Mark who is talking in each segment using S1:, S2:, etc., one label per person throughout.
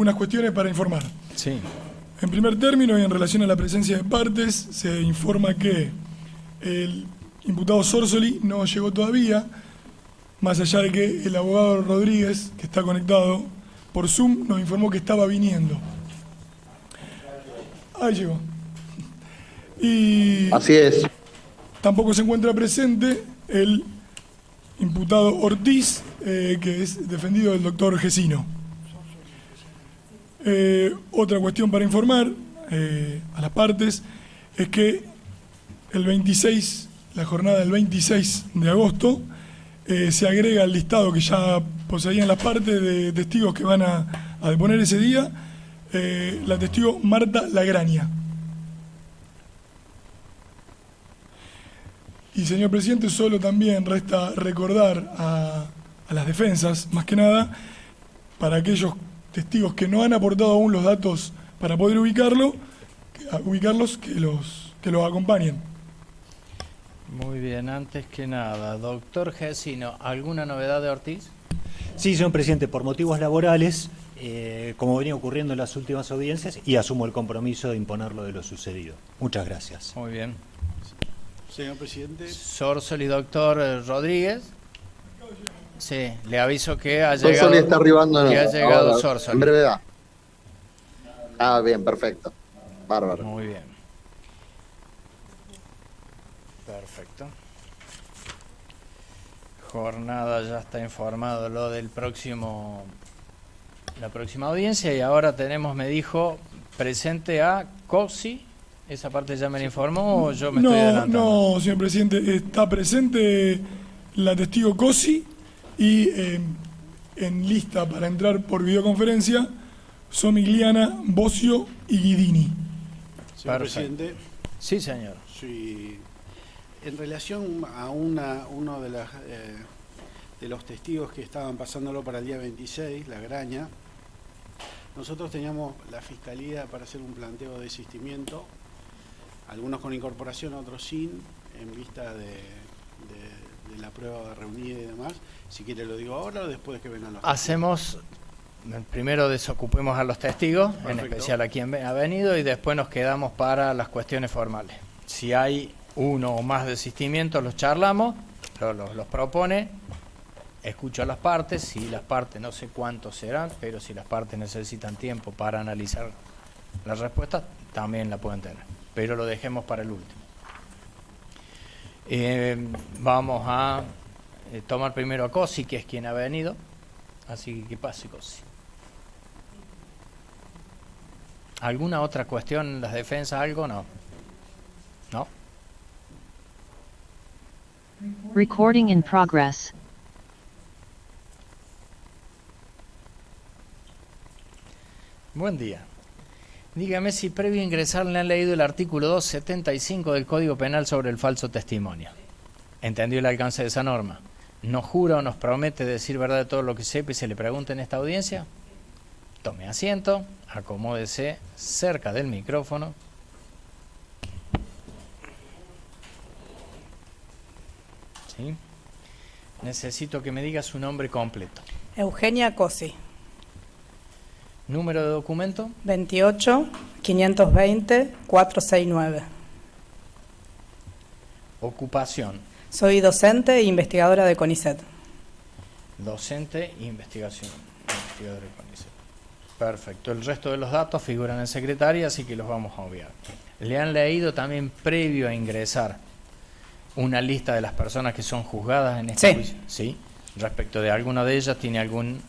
S1: algunas cuestiones para informar.
S2: Sí.
S1: En primer término, y en relación a la presencia de partes, se informa que el imputado Sorsoli no llegó todavía, más allá de que el abogado Rodríguez, que está conectado por Zoom, nos informó que estaba viniendo. Ahí llegó. Y
S3: así es.
S1: tampoco se encuentra presente el imputado Ortiz, que es defendido del doctor Gesino. Otra cuestión para informar a las partes es que el 26, la jornada del 26 de agosto, se agrega al listado que ya poseían las partes de testigos que van a deponer ese día, la testigo Marta Lagraña. Y, señor presidente, solo también resta recordar a las defensas, más que nada, para aquellos testigos que no han aportado aún los datos para poder ubicarlos, que los acompañen.
S2: Muy bien, antes que nada, doctor Gesino, ¿alguna novedad de Ortiz?
S4: Sí, señor presidente, por motivos laborales, como venía ocurriendo en las últimas audiencias, y asumo el compromiso de imponerlo de lo sucedido. Muchas gracias.
S2: Muy bien.
S5: Señor presidente.
S2: Sorsoli, doctor Rodríguez. Sí, le aviso que ha llegado.
S3: Sorsoli está arribando.
S2: Que ha llegado
S3: ahora,
S2: Sorsoli.
S3: en brevedad. Ah, bien, perfecto. Bárbaro.
S2: Muy bien. Perfecto. Jornada ya está informado lo del la próxima audiencia, y ahora tenemos, me dijo, presente a Cosi. ¿Esa parte ya me la informó o yo me estoy adelantando?
S1: No, señor presidente, está presente la testigo Cosi y en lista para entrar por videoconferencia Somigliana, Bocio y Guidini.
S5: Señor presidente.
S2: Sí, señor.
S5: Sí. En relación a uno de los testigos que estaban pasándolo para el día 26, Lagraña, nosotros teníamos la Fiscalía para hacer un planteo de desistimiento, algunos con incorporación, otros sin, en vista de la prueba reunida y demás. Si quiere lo digo ahora o después de que vengan los
S2: Hacemos, primero desocupemos a los testigos,
S5: Perfecto.
S2: en especial a quien ha venido, y después nos quedamos para las cuestiones formales. Si hay uno o más desistimientos, los charlamos, los propone, escucho a las partes. Si las partes, no sé cuántos serán, pero si las partes necesitan tiempo para analizar la respuesta, también la pueden tener, pero lo dejemos para el último. Vamos a tomar primero a Cosi, que es quien ha venido, así que pase Cosi. ¿Alguna otra cuestión en las defensas? ¿Algo? No. ¿No?
S6: Recording in progress.
S2: Buen día. Dígame si previo a ingresar le han leído el artículo 275 del Código Penal sobre el falso testimonio. ¿Entendió el alcance de esa norma? ¿Nos jura o nos promete decir verdad de todo lo que sepa y se le pregunte en esta audiencia? Tome asiento, acomódese cerca del micrófono. ¿Sí? Necesito que me diga su nombre completo.
S7: Eugenia Cosi.
S2: ¿Número de documento?
S7: 28-520-469.
S2: Ocupación.
S7: Soy docente e investigadora de CONICET.
S2: Docente e investigadora de CONICET. Perfecto. El resto de los datos figuran en secretaria, así que los vamos a obviar. ¿Le han leído también previo a ingresar una lista de las personas que son juzgadas en este juicio? Sí. Respecto de alguna de ellas, ¿tiene alguna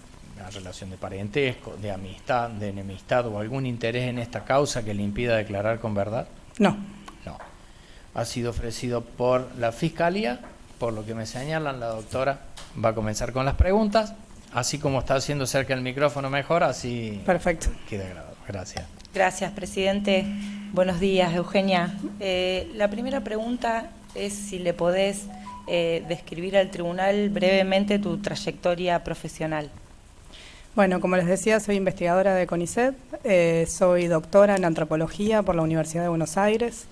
S2: relación de parentesco, de amistad, de enemistad o algún interés en esta causa que le impida declarar con verdad?
S7: No.
S2: No. Ha sido ofrecido por la Fiscalía, por lo que me señalan. La doctora va a comenzar con las preguntas, así como está haciendo cerca el micrófono mejor, así
S7: perfecto.
S2: Queda grabado. Gracias.
S8: Gracias, presidente. Buenos días, Eugenia. La primera pregunta es si le podés describir al tribunal brevemente tu trayectoria profesional.
S7: Bueno, como les decía, soy investigadora de CONICET, soy doctora en antropología por la Universidad de Buenos Aires,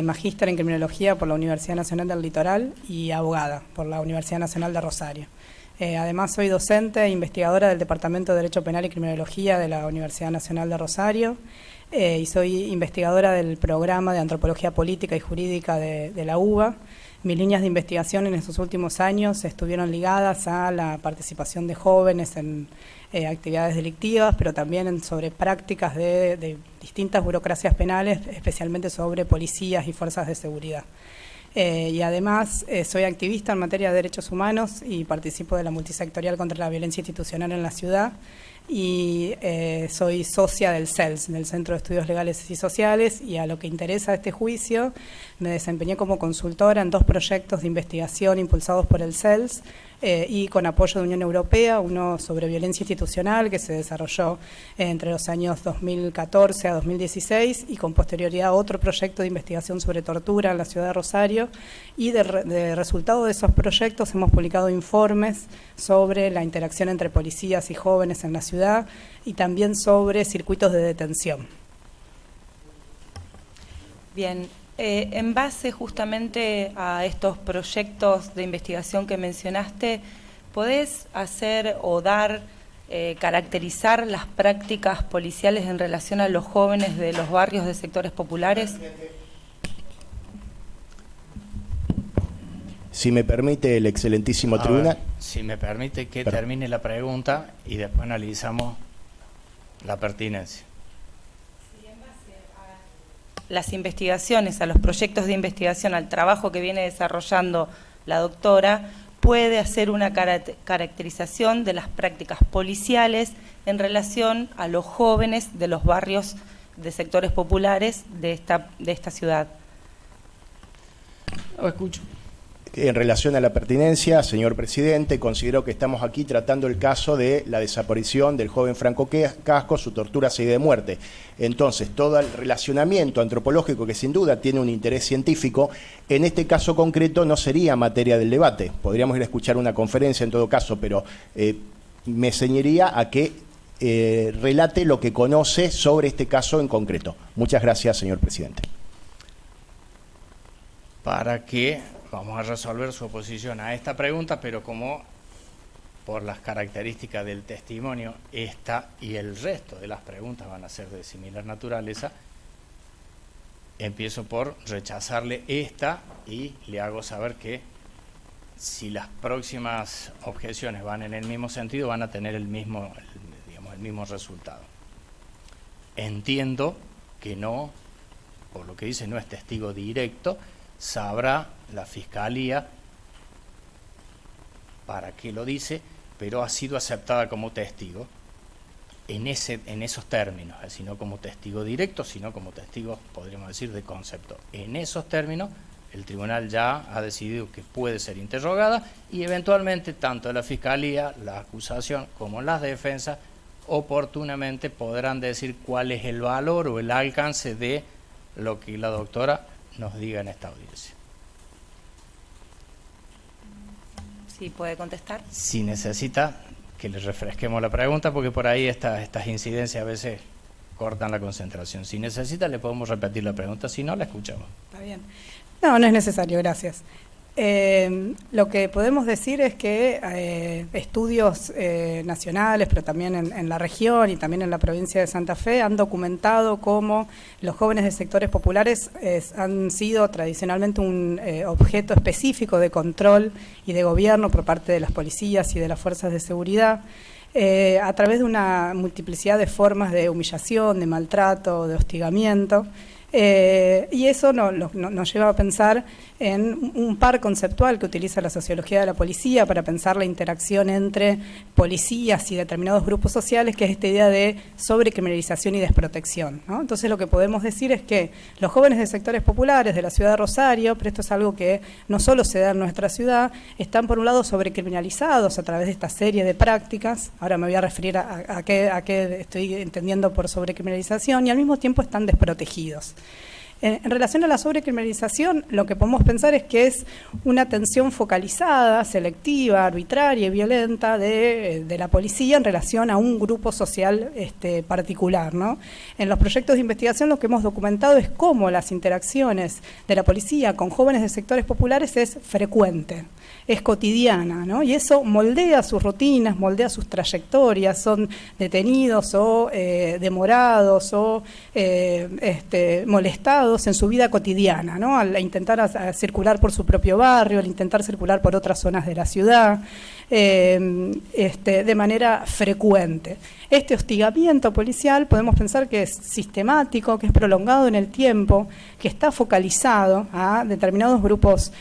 S7: magíster en criminología por la Universidad Nacional del Litoral y abogada por la Universidad Nacional de Rosario. Además, soy docente e investigadora del Departamento de Derecho Penal y Criminología de la Universidad Nacional de Rosario y soy investigadora del programa de Antropología Política y Jurídica de la UBA. Mis líneas de investigación en estos últimos años estuvieron ligadas a la participación de jóvenes en actividades delictivas, pero también sobre prácticas de distintas burocracias penales, especialmente sobre policías y fuerzas de seguridad. Y además soy activista en materia de derechos humanos y participo de la multisectorial contra la violencia institucional en la ciudad y soy socia del CELS, del Centro de Estudios Legales y Sociales, y a lo que interesa este juicio me desempeñé como consultora en 2 proyectos de investigación impulsados por el CELS y con apoyo de Unión Europea, uno sobre violencia institucional que se desarrolló entre los años 2014 a 2016 y con posterioridad otro proyecto de investigación sobre tortura en la ciudad de Rosario, y de resultado de esos proyectos hemos publicado informes sobre la interacción entre policías y jóvenes en la ciudad y también sobre circuitos de detención.
S8: Bien. En base justamente a estos proyectos de investigación que mencionaste, ¿podés hacer o caracterizar las prácticas policiales en relación a los jóvenes de los barrios de sectores populares?
S9: Si me permite el excelentísimo tribunal.
S2: Si me permite que termine la pregunta y después analizamos la pertinencia.
S8: Las investigaciones, a los proyectos de investigación, al trabajo que viene desarrollando la doctora, puede hacer una caracterización de las prácticas policiales en relación a los jóvenes de los barrios de sectores populares de esta ciudad.
S2: Lo escucho.
S9: En relación a la pertinencia, señor presidente, considero que estamos aquí tratando el caso de la desaparición del joven Franco Casco, su tortura seguida de muerte. Entonces, todo el relacionamiento antropológico, que sin duda tiene un interés científico, en este caso concreto no sería materia del debate. Podríamos ir a escuchar una conferencia en todo caso, pero me ceñiría a que relate lo que conoce sobre este caso en concreto. Muchas gracias, señor presidente.
S2: Para que vamos a resolver su oposición a esta pregunta, pero como por las características del testimonio, esta y el resto de las preguntas van a ser de similar naturaleza, empiezo por rechazarle esta y le hago saber que si las próximas objeciones van en el mismo sentido, van a tener el mismo resultado. Entiendo que no, por lo que dice, no es testigo directo. Sabrá la Fiscalía para qué lo dice, pero ha sido aceptada como testigo en esos términos, es decir, no como testigo directo, sino como testigo, podríamos decir, de concepto. En esos términos, el tribunal ya ha decidido que puede ser interrogada y eventualmente tanto la Fiscalía, la acusación, como las defensas, oportunamente podrán decir cuál es el valor o el alcance de lo que la doctora nos diga en esta audiencia.
S8: Sí, puede contestar.
S2: Si necesita que le refresquemos la pregunta, porque por ahí estas incidencias a veces cortan la concentración. Si necesita, le podemos repetir la pregunta, si no, la escuchamos.
S7: Está bien. No, no es necesario, gracias. Lo que podemos decir es que estudios nacionales, pero también en la región y también en la provincia de Santa Fe, han documentado cómo los jóvenes de sectores populares han sido tradicionalmente un objeto específico de control y de gobierno por parte de las policías y de las fuerzas de seguridad, a través de una multiplicidad de formas de humillación, de maltrato, de hostigamiento. Y eso nos lleva a pensar en un par conceptual que utiliza la sociología de la policía para pensar la interacción entre policías y determinados grupos sociales, que es esta idea de sobrecriminalización y desprotección, ¿no? Entonces lo que podemos decir es que los jóvenes de sectores populares de la ciudad de Rosario, pero esto es algo que no solo se da en nuestra ciudad, están por un lado sobrecriminalizados a través de esta serie de prácticas. Ahora me voy a referir a qué estoy entendiendo por sobrecriminalización, y al mismo tiempo están desprotegidos. En relación a la sobrecriminalización, lo que podemos pensar es que es una atención focalizada, selectiva, arbitraria y violenta de la policía en relación a un grupo social particular, ¿no? En los proyectos de investigación lo que hemos documentado es cómo las interacciones de la policía con jóvenes de sectores populares es frecuente. es cotidiana, ¿no? Y eso moldea sus rutinas, moldea sus trayectorias, son detenidos o demorados o molestados en su vida cotidiana, ¿no? Al intentar circular por su propio barrio, al intentar circular por otras zonas de la ciudad, de manera frecuente. Este hostigamiento policial podemos pensar que es sistemático, que es prolongado en el tiempo, que está focalizado a determinados grupos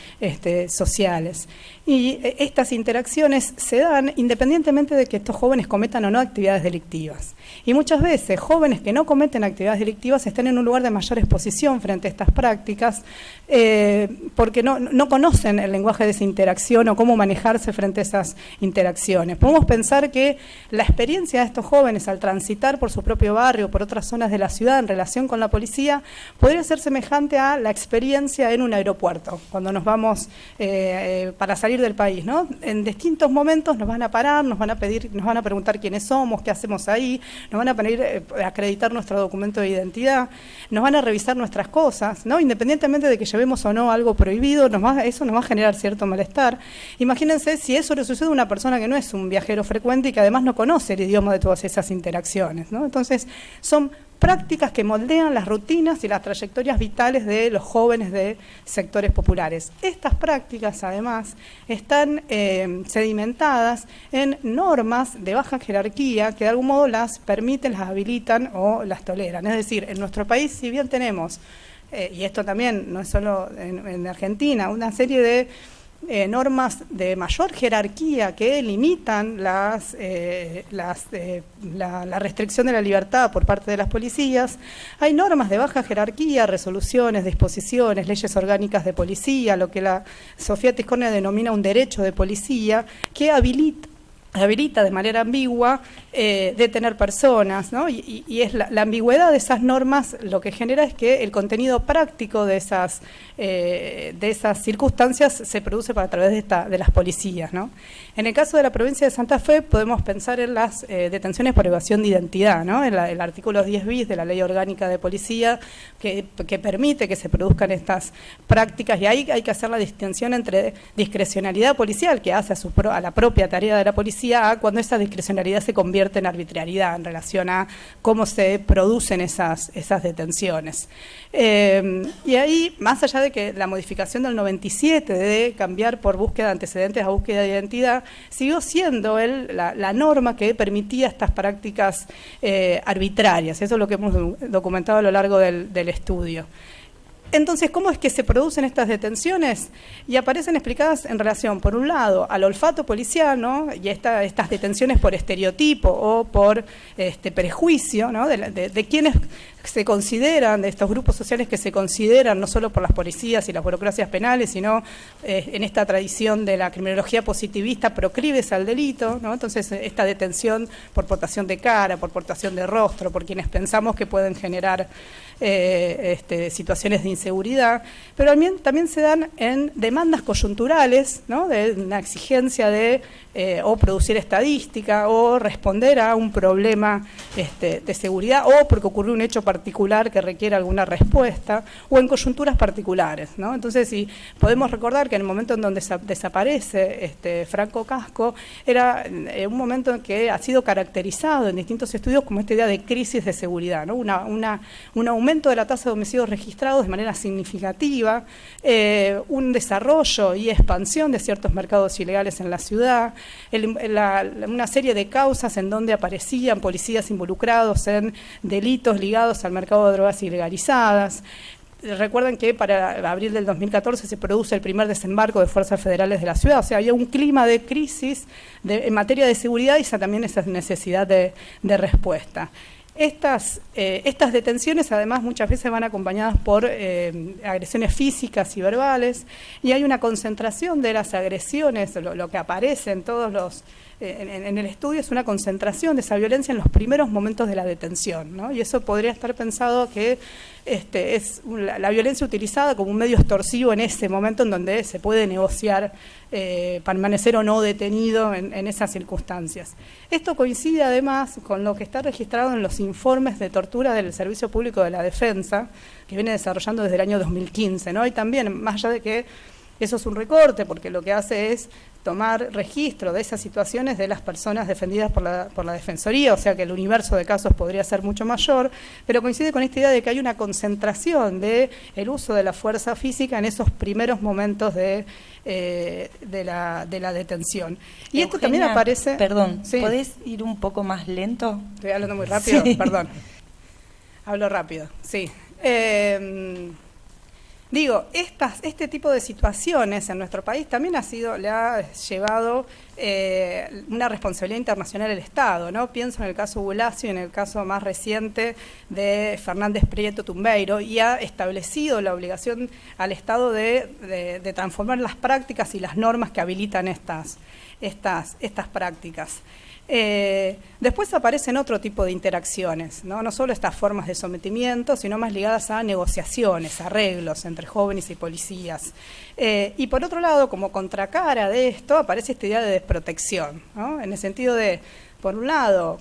S7: sociales. Y estas interacciones se dan independientemente de que estos jóvenes cometan o no actividades delictivas. Y muchas veces jóvenes que no cometen actividades delictivas están en un lugar de mayor exposición frente a estas prácticas porque no conocen el lenguaje de esa interacción o cómo manejarse frente a esas interacciones. Podemos pensar que la experiencia de estos jóvenes al transitar por su propio barrio, por otras zonas de la ciudad en relación con la policía, podría ser semejante a la experiencia en un aeropuerto, cuando nos vamos para salir del país, ¿no? En distintos momentos nos van a parar, nos van a pedir, nos van a preguntar quiénes somos, qué hacemos ahí, nos van a pedir acreditar nuestro documento de identidad, nos van a revisar nuestras cosas, ¿no? Independientemente de que llevemos o no algo prohibido, eso nos va a generar cierto malestar. Imagínense si eso le sucede a una persona que no es un viajero frecuente y que además no conoce el idioma de todas esas interacciones, ¿no? Entonces, son prácticas que moldean las rutinas y las trayectorias vitales de los jóvenes de sectores populares. Estas prácticas, además, están sedimentadas en normas de baja jerarquía que de algún modo las permiten, las habilitan o las toleran. Es decir, en nuestro país, si bien tenemos, y esto también no es solo en Argentina, una serie de normas de mayor jerarquía que limitan la restricción de la libertad por parte de las policías. Hay normas de baja jerarquía, resoluciones, disposiciones, leyes orgánicas de policía, lo que la Sofía Tiscornia denomina un derecho de policía, que habilita de manera ambigua detener personas, ¿no? Y es la ambigüedad de esas normas lo que genera es que el contenido práctico de esas circunstancias se produce a través de las policías, ¿no? En el caso de la provincia de Santa Fe podemos pensar en las detenciones por evasión de identidad, ¿no? El artículo 10 bis de la Ley Orgánica de Policía que permite que se produzcan estas prácticas, y ahí hay que hacer la distinción entre discrecionalidad policial que hace a la propia tarea de la policía a cuando esa discrecionalidad se convierte en arbitrariedad en relación a cómo se producen esas detenciones. Y ahí, más allá de que la modificación del 97 de cambiar por búsqueda de antecedentes a búsqueda de identidad, siguió siendo la norma que permitía estas prácticas arbitrarias. Eso es lo que hemos documentado a lo largo del estudio. Entonces, ¿cómo es que se producen estas detenciones? Y aparecen explicadas en relación, por un lado, al olfato policial, ¿no? Y estas detenciones por estereotipo o por prejuicio, ¿no? De quienes se consideran, de estos grupos sociales que se consideran no solo por las policías y las burocracias penales, sino en esta tradición de la criminología positivista proclives al delito, ¿no? Entonces, esta detención por portación de cara, por portación de rostro, por quienes pensamos que pueden generar situaciones de inseguridad, pero también se dan en demandas coyunturales, ¿no? De una exigencia de o producir estadística o responder a un problema de seguridad o porque ocurrió un hecho particular que requiere alguna respuesta o en coyunturas particulares, ¿no? Entonces, si podemos recordar que en el momento en donde desaparece Franco Casco era un momento en que ha sido caracterizado en distintos estudios como esta idea de crisis de seguridad, ¿no? Un aumento de la tasa de homicidios registrados de manera significativa, un desarrollo y expansión de ciertos mercados ilegales en la ciudad, una serie de causas en donde aparecían policías involucrados en delitos ligados al mercado de drogas ilegalizadas. Recuerden que para abril del 2014 se produce el primer desembarco de fuerzas federales de la ciudad, o sea, había un clima de crisis en materia de seguridad y también esa necesidad de respuesta. Estas detenciones además muchas veces van acompañadas por agresiones físicas y verbales, y hay una concentración de las agresiones, lo que aparece en todos los en el estudio es una concentración de esa violencia en los primeros momentos de la detención, ¿no? Y eso podría estar pensado que es la violencia utilizada como un medio extorsivo en ese momento en donde se puede negociar permanecer o no detenido en esas circunstancias. Esto coincide además con lo que está registrado en los informes de tortura del Servicio Público de la Defensa, que viene desarrollando desde el año 2015, ¿no? Y también, más allá de que Eso es un recorte porque lo que hace es tomar registro de esas situaciones de las personas defendidas por la Defensoría, o sea que el universo de casos podría ser mucho mayor, pero coincide con esta idea de que hay una concentración del uso de la fuerza física en esos primeros momentos de la detención. Y
S8: Eugenia,
S7: esto también aparece...
S8: Perdón,
S7: Sí.
S8: ¿podés ir un poco más lento?
S7: Estoy hablando muy rápido,
S8: Sí.
S7: perdón. Hablo rápido, sí. Digo, este tipo de situaciones en nuestro país también le ha llevado una responsabilidad internacional al Estado, ¿no? Pienso en el caso Bulacio y en el caso más reciente de Fernández Prieto Tumbeiro, y ha establecido la obligación al Estado de transformar las prácticas y las normas que habilitan estas prácticas. Después aparecen otro tipo de interacciones, ¿no? No solo estas formas de sometimiento, sino más ligadas a negociaciones, arreglos entre jóvenes y policías. Y por otro lado, como contracara de esto, aparece esta idea de desprotección, ¿no? En el sentido de, por un lado,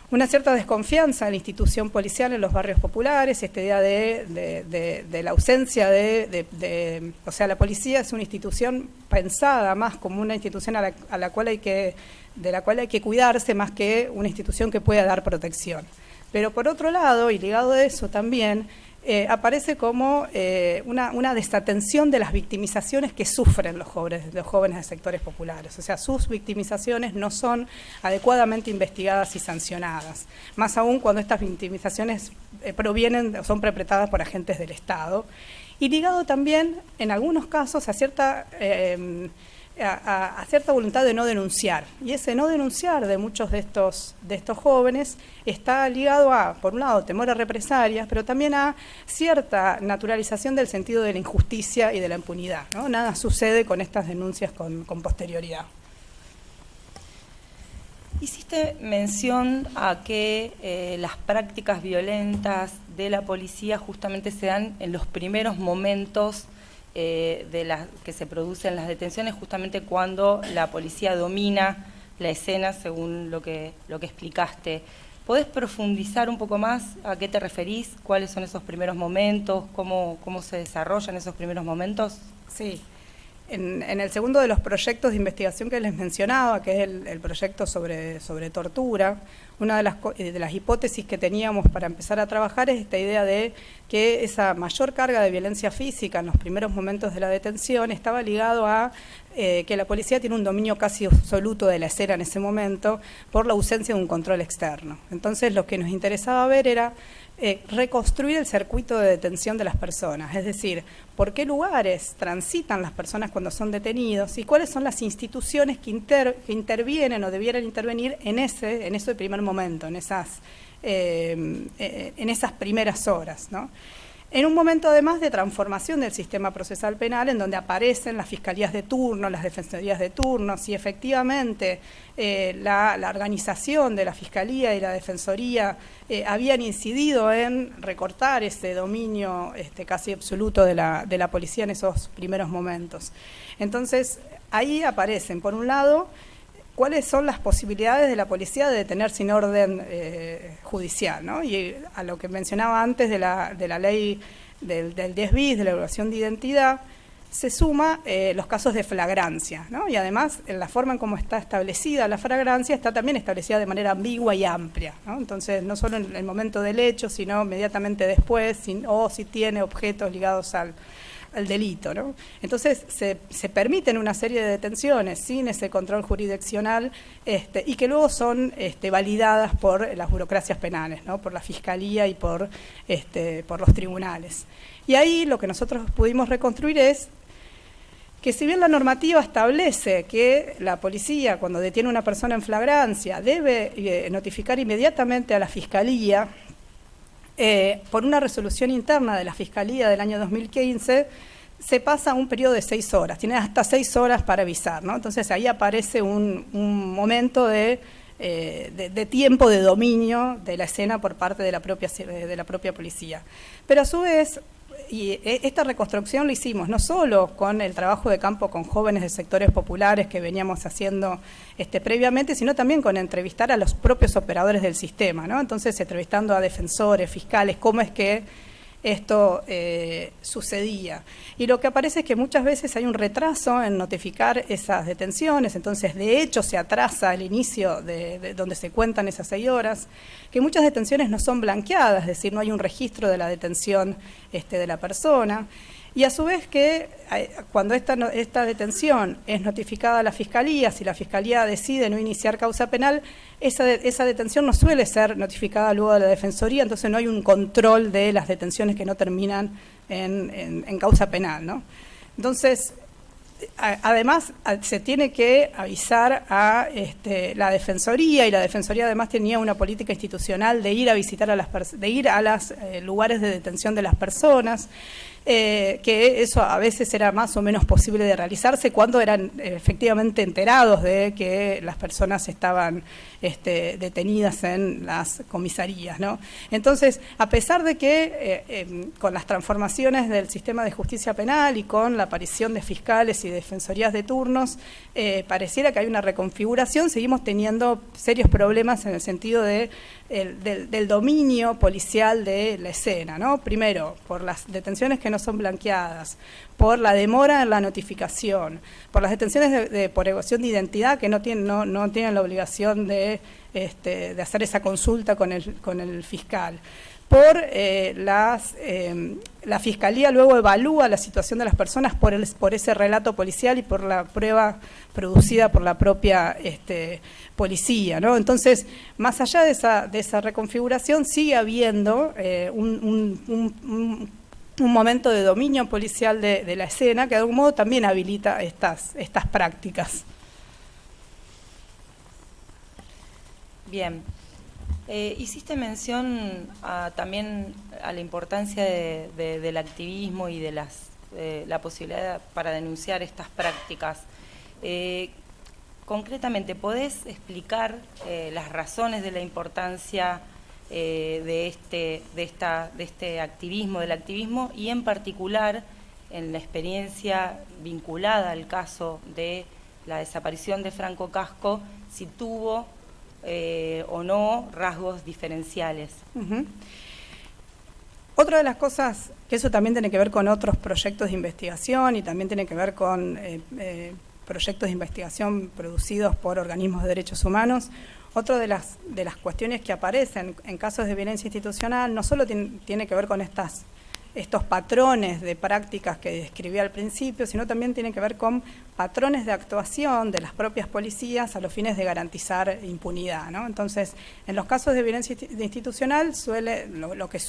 S7: una cierta desconfianza en la institución policial en los barrios populares, esta idea de la ausencia o sea, la policía es una institución pensada más como una institución de la cual hay que cuidarse más que una institución que pueda dar protección. Pero por otro lado, y ligado a eso también, aparece como una desatención de las victimizaciones que sufren los jóvenes de sectores populares. O sea, sus victimizaciones no son adecuadamente investigadas y sancionadas, más aún cuando estas victimizaciones son perpetradas por agentes del Estado. Y ligado también, en algunos casos, a cierta voluntad de no denunciar. Y ese no denunciar de muchos de estos jóvenes está ligado a, por un lado, temor a represalias, pero también a cierta naturalización del sentido de la injusticia y de la impunidad, ¿no? Nada sucede con estas denuncias con posterioridad.
S8: Hiciste mención a que las prácticas violentas de la policía justamente se dan en los primeros momentos que se producen las detenciones, justamente cuando la policía domina la escena, según lo que explicaste. ¿Podés profundizar un poco más a qué te referís? ¿Cuáles son esos primeros momentos? ¿Cómo se desarrollan esos primeros momentos?
S7: Sí. En el segundo de los proyectos de investigación que les mencionaba, que es el proyecto sobre tortura, una de las hipótesis que teníamos para empezar a trabajar es esta idea de que esa mayor carga de violencia física en los primeros momentos de la detención estaba ligado a que la policía tiene un dominio casi absoluto de la escena en ese momento por la ausencia de un control externo. Entonces lo que nos interesaba ver era reconstruir el circuito de detención de las personas, es decir, por qué lugares transitan las personas cuando son detenidos y cuáles son las instituciones que intervienen o debieran intervenir en ese primer momento, en esas primeras horas, ¿no? En un momento además de transformación del sistema procesal penal, en donde aparecen las fiscalías de turno, las defensorías de turno, si efectivamente la organización de la fiscalía y la defensoría habían incidido en recortar ese dominio casi absoluto de la policía en esos primeros momentos. Entonces, ahí aparecen, por un lado, cuáles son las posibilidades de la policía de detener sin orden judicial, ¿no? Y a lo que mencionaba antes de la ley del 10 bis, de la evaluación de identidad, se suma los casos de flagrancia, ¿no? Y además, en la forma en cómo está establecida la flagrancia, está también establecida de manera ambigua y amplia, ¿no? Entonces, no solo en el momento del hecho, sino inmediatamente después, o si tiene objetos ligados al delito, ¿no? Entonces se permiten una serie de detenciones sin ese control jurisdiccional y que luego son validadas por las burocracias penales, ¿no? Por la fiscalía y por los tribunales. Y ahí lo que nosotros pudimos reconstruir es que si bien la normativa establece que la policía, cuando detiene a una persona en flagrancia, debe notificar inmediatamente a la fiscalía, por una resolución interna de la Fiscalía del año 2015, se pasa un periodo de 6 horas, tiene hasta 6 horas para avisar, ¿no? Entonces ahí aparece un momento de tiempo de dominio de la escena por parte de la propia policía. Pero a su vez, y esta reconstrucción lo hicimos no solo con el trabajo de campo con jóvenes de sectores populares que veníamos haciendo previamente, sino también con entrevistar a los propios operadores del sistema, ¿no? Entonces, entrevistando a defensores, fiscales, cómo es que esto sucedía. Y lo que aparece es que muchas veces hay un retraso en notificar esas detenciones, entonces de hecho se atrasa el inicio de donde se cuentan esas 6 horas, que muchas detenciones no son blanqueadas, es decir, no hay un registro de la detención de la persona. Y a su vez que cuando esta detención es notificada a la Fiscalía, si la Fiscalía decide no iniciar causa penal, esa detención no suele ser notificada luego de la Defensoría, entonces no hay un control de las detenciones que no terminan en causa penal, ¿no? Entonces, además se tiene que avisar a la Defensoría, y la Defensoría además tenía una política institucional de ir a visitar a los lugares de detención de las personas, que eso a veces era más o menos posible de realizarse cuando eran efectivamente enterados de que las personas estaban detenidas en las comisarías, ¿no? Entonces, a pesar de que con las transformaciones del sistema de justicia penal y con la aparición de fiscales y defensorías de turnos, pareciera que hay una reconfiguración, seguimos teniendo serios problemas en el sentido del dominio policial de la escena, ¿no? Primero, por las detenciones que no son blanqueadas, por la demora en la notificación, por las detenciones por evasión de identidad que no tienen la obligación de hacer esa consulta con el fiscal. Por la Fiscalía luego evalúa la situación de las personas por ese relato policial y por la prueba producida por la propia policía, ¿no? Entonces, más allá de esa reconfiguración, sigue habiendo un momento de dominio policial de la escena que de algún modo también habilita estas prácticas.
S8: Bien. Hiciste mención también a la importancia del activismo y de la posibilidad para denunciar estas prácticas. Concretamente, ¿podés explicar las razones de la importancia de este activismo, del activismo, y en particular en la experiencia vinculada al caso de la desaparición de Franco Casco, si tuvo o no rasgos diferenciales?
S7: Otra de las cosas, que eso también tiene que ver con otros proyectos de investigación y también tiene que ver con proyectos de investigación producidos por organismos de derechos humanos. Otra de las cuestiones que aparecen en casos de violencia institucional no solo tiene que ver con estos patrones de prácticas que describí al principio, sino también tiene que ver con patrones de actuación de las propias policías a los fines de garantizar impunidad, ¿no? Entonces, en los casos de violencia institucional lo que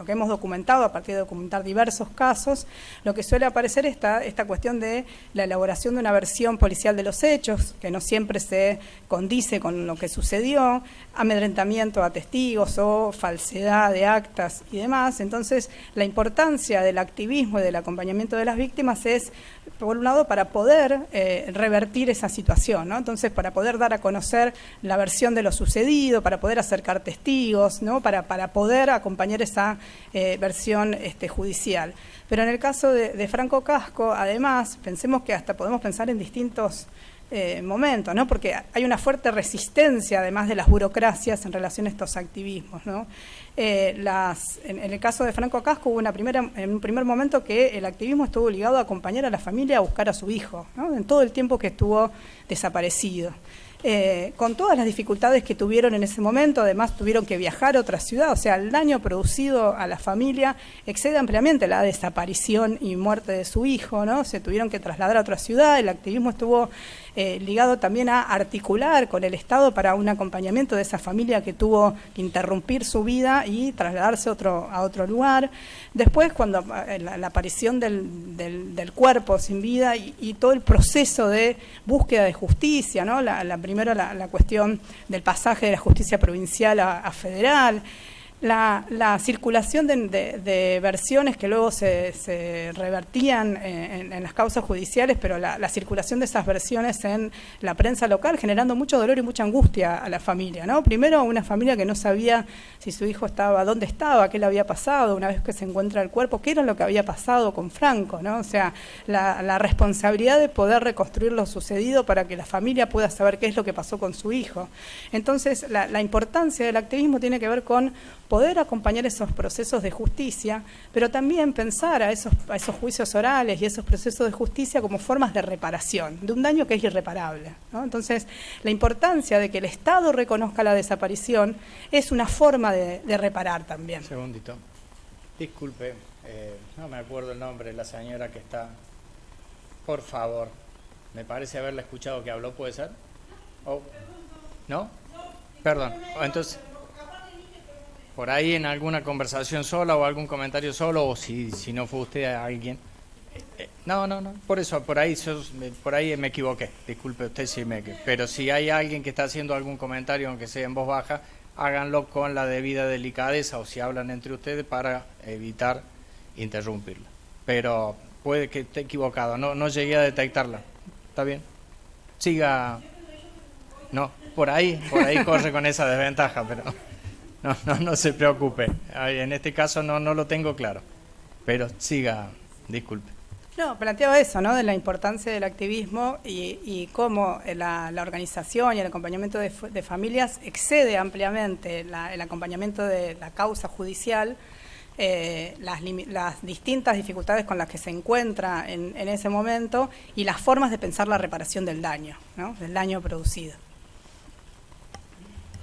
S7: hemos documentado a partir de documentar diversos casos, lo que suele aparecer es esta cuestión de la elaboración de una versión policial de los hechos, que no siempre se condice con lo que sucedió, amedrentamiento a testigos o falsedad de actas y demás. Entonces, la importancia del activismo y del acompañamiento de las víctimas es, por un lado, para poder revertir esa situación, ¿no? Entonces, para poder dar a conocer la versión de lo sucedido, para poder acercar testigos, ¿no? Para poder acompañar esa versión judicial. Pero en el caso de Franco Casco, además, pensemos que hasta podemos pensar en distintos momentos, ¿no? Porque hay una fuerte resistencia, además de las burocracias, en relación a estos activismos, ¿no? En el caso de Franco Casco hubo en un primer momento que el activismo estuvo ligado a acompañar a la familia a buscar a su hijo, ¿no? En todo el tiempo que estuvo desaparecido. Con todas las dificultades que tuvieron en ese momento, además tuvieron que viajar a otra ciudad, o sea, el daño producido a la familia excede ampliamente la desaparición y muerte de su hijo, ¿no? Se tuvieron que trasladar a otra ciudad, el activismo estuvo ligado también a articular con el Estado para un acompañamiento de esa familia que tuvo que interrumpir su vida y trasladarse a otro lugar. Después, cuando la aparición del cuerpo sin vida y todo el proceso de búsqueda de justicia, ¿no? Primero la cuestión del pasaje de la justicia provincial a federal, la circulación de versiones que luego se revertían en las causas judiciales, pero la circulación de esas versiones en la prensa local, generando mucho dolor y mucha angustia a la familia, ¿no? Primero, una familia que no sabía si su hijo estaba, dónde estaba, qué le había pasado, una vez que se encuentra el cuerpo, qué era lo que había pasado con Franco, ¿no? O sea, la responsabilidad de poder reconstruir lo sucedido para que la familia pueda saber qué es lo que pasó con su hijo. Entonces, la importancia del activismo tiene que ver con poder acompañar esos procesos de justicia, pero también pensar a esos juicios orales y esos procesos de justicia como formas de reparación, de un daño que es irreparable, ¿no? Entonces, la importancia de que el Estado reconozca la desaparición es una forma de reparar también.
S2: Segundito. Disculpe, no me acuerdo el nombre de la señora que está. Por favor, me parece haberla escuchado que habló, ¿puede ser? Oh, ¿no? Perdón, entonces, por ahí en alguna conversación sola o algún comentario solo, o si no fue usted alguien. No, por eso, por ahí me equivoqué, disculpe usted si pero si hay alguien que está haciendo algún comentario, aunque sea en voz baja, háganlo con la debida delicadeza, o si hablan entre ustedes para evitar interrumpirla. Pero puede que esté equivocado, no llegué a detectarla. ¿Está bien? Siga. No, por ahí corre con esa desventaja, pero no se preocupe. En este caso no lo tengo claro, pero siga, disculpe.
S7: No, planteaba eso, ¿no? De la importancia del activismo y cómo la organización y el acompañamiento de familias excede ampliamente el acompañamiento de la causa judicial, las distintas dificultades con las que se encuentra en ese momento y las formas de pensar la reparación del daño, ¿no? Del daño producido.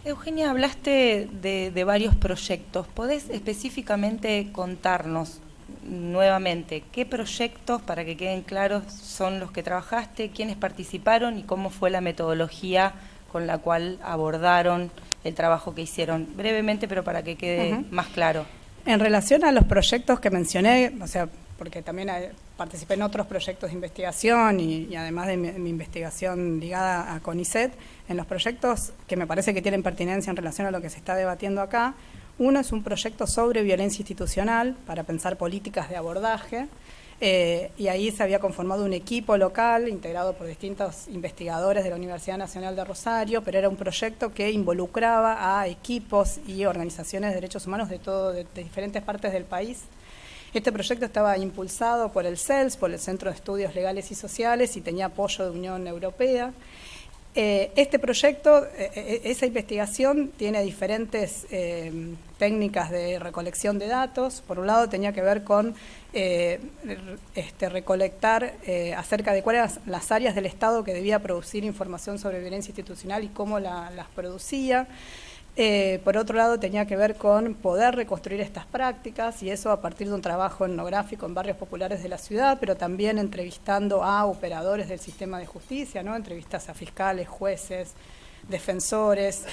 S8: Eugenia, hablaste de varios proyectos. ¿Podés específicamente contarnos nuevamente qué proyectos, para que queden claros, son los que trabajaste, quiénes participaron y cómo fue la metodología con la cual abordaron el trabajo que hicieron? Brevemente, pero para que quede más claro.
S7: En relación a los proyectos que mencioné, o sea, porque también participé en otros proyectos de investigación y además de mi investigación ligada a CONICET, en los proyectos que me parece que tienen pertinencia en relación a lo que se está debatiendo acá, uno es un proyecto sobre violencia institucional para pensar políticas de abordaje, y ahí se había conformado un equipo local integrado por distintos investigadores de la Universidad Nacional de Rosario, pero era un proyecto que involucraba a equipos y organizaciones de derechos humanos de diferentes partes del país. Este proyecto estaba impulsado por el CELS, por el Centro de Estudios Legales y Sociales, y tenía apoyo de Unión Europea. Este proyecto, esa investigación tiene diferentes técnicas de recolección de datos. Por un lado tenía que ver con recolectar acerca de cuáles eran las áreas del Estado que debía producir información sobre violencia institucional y cómo las producía. Por otro lado tenía que ver con poder reconstruir estas prácticas, y eso a partir de un trabajo etnográfico en barrios populares de la ciudad, pero también entrevistando a operadores del sistema de justicia, ¿no? Entrevistas a fiscales, jueces, defensores,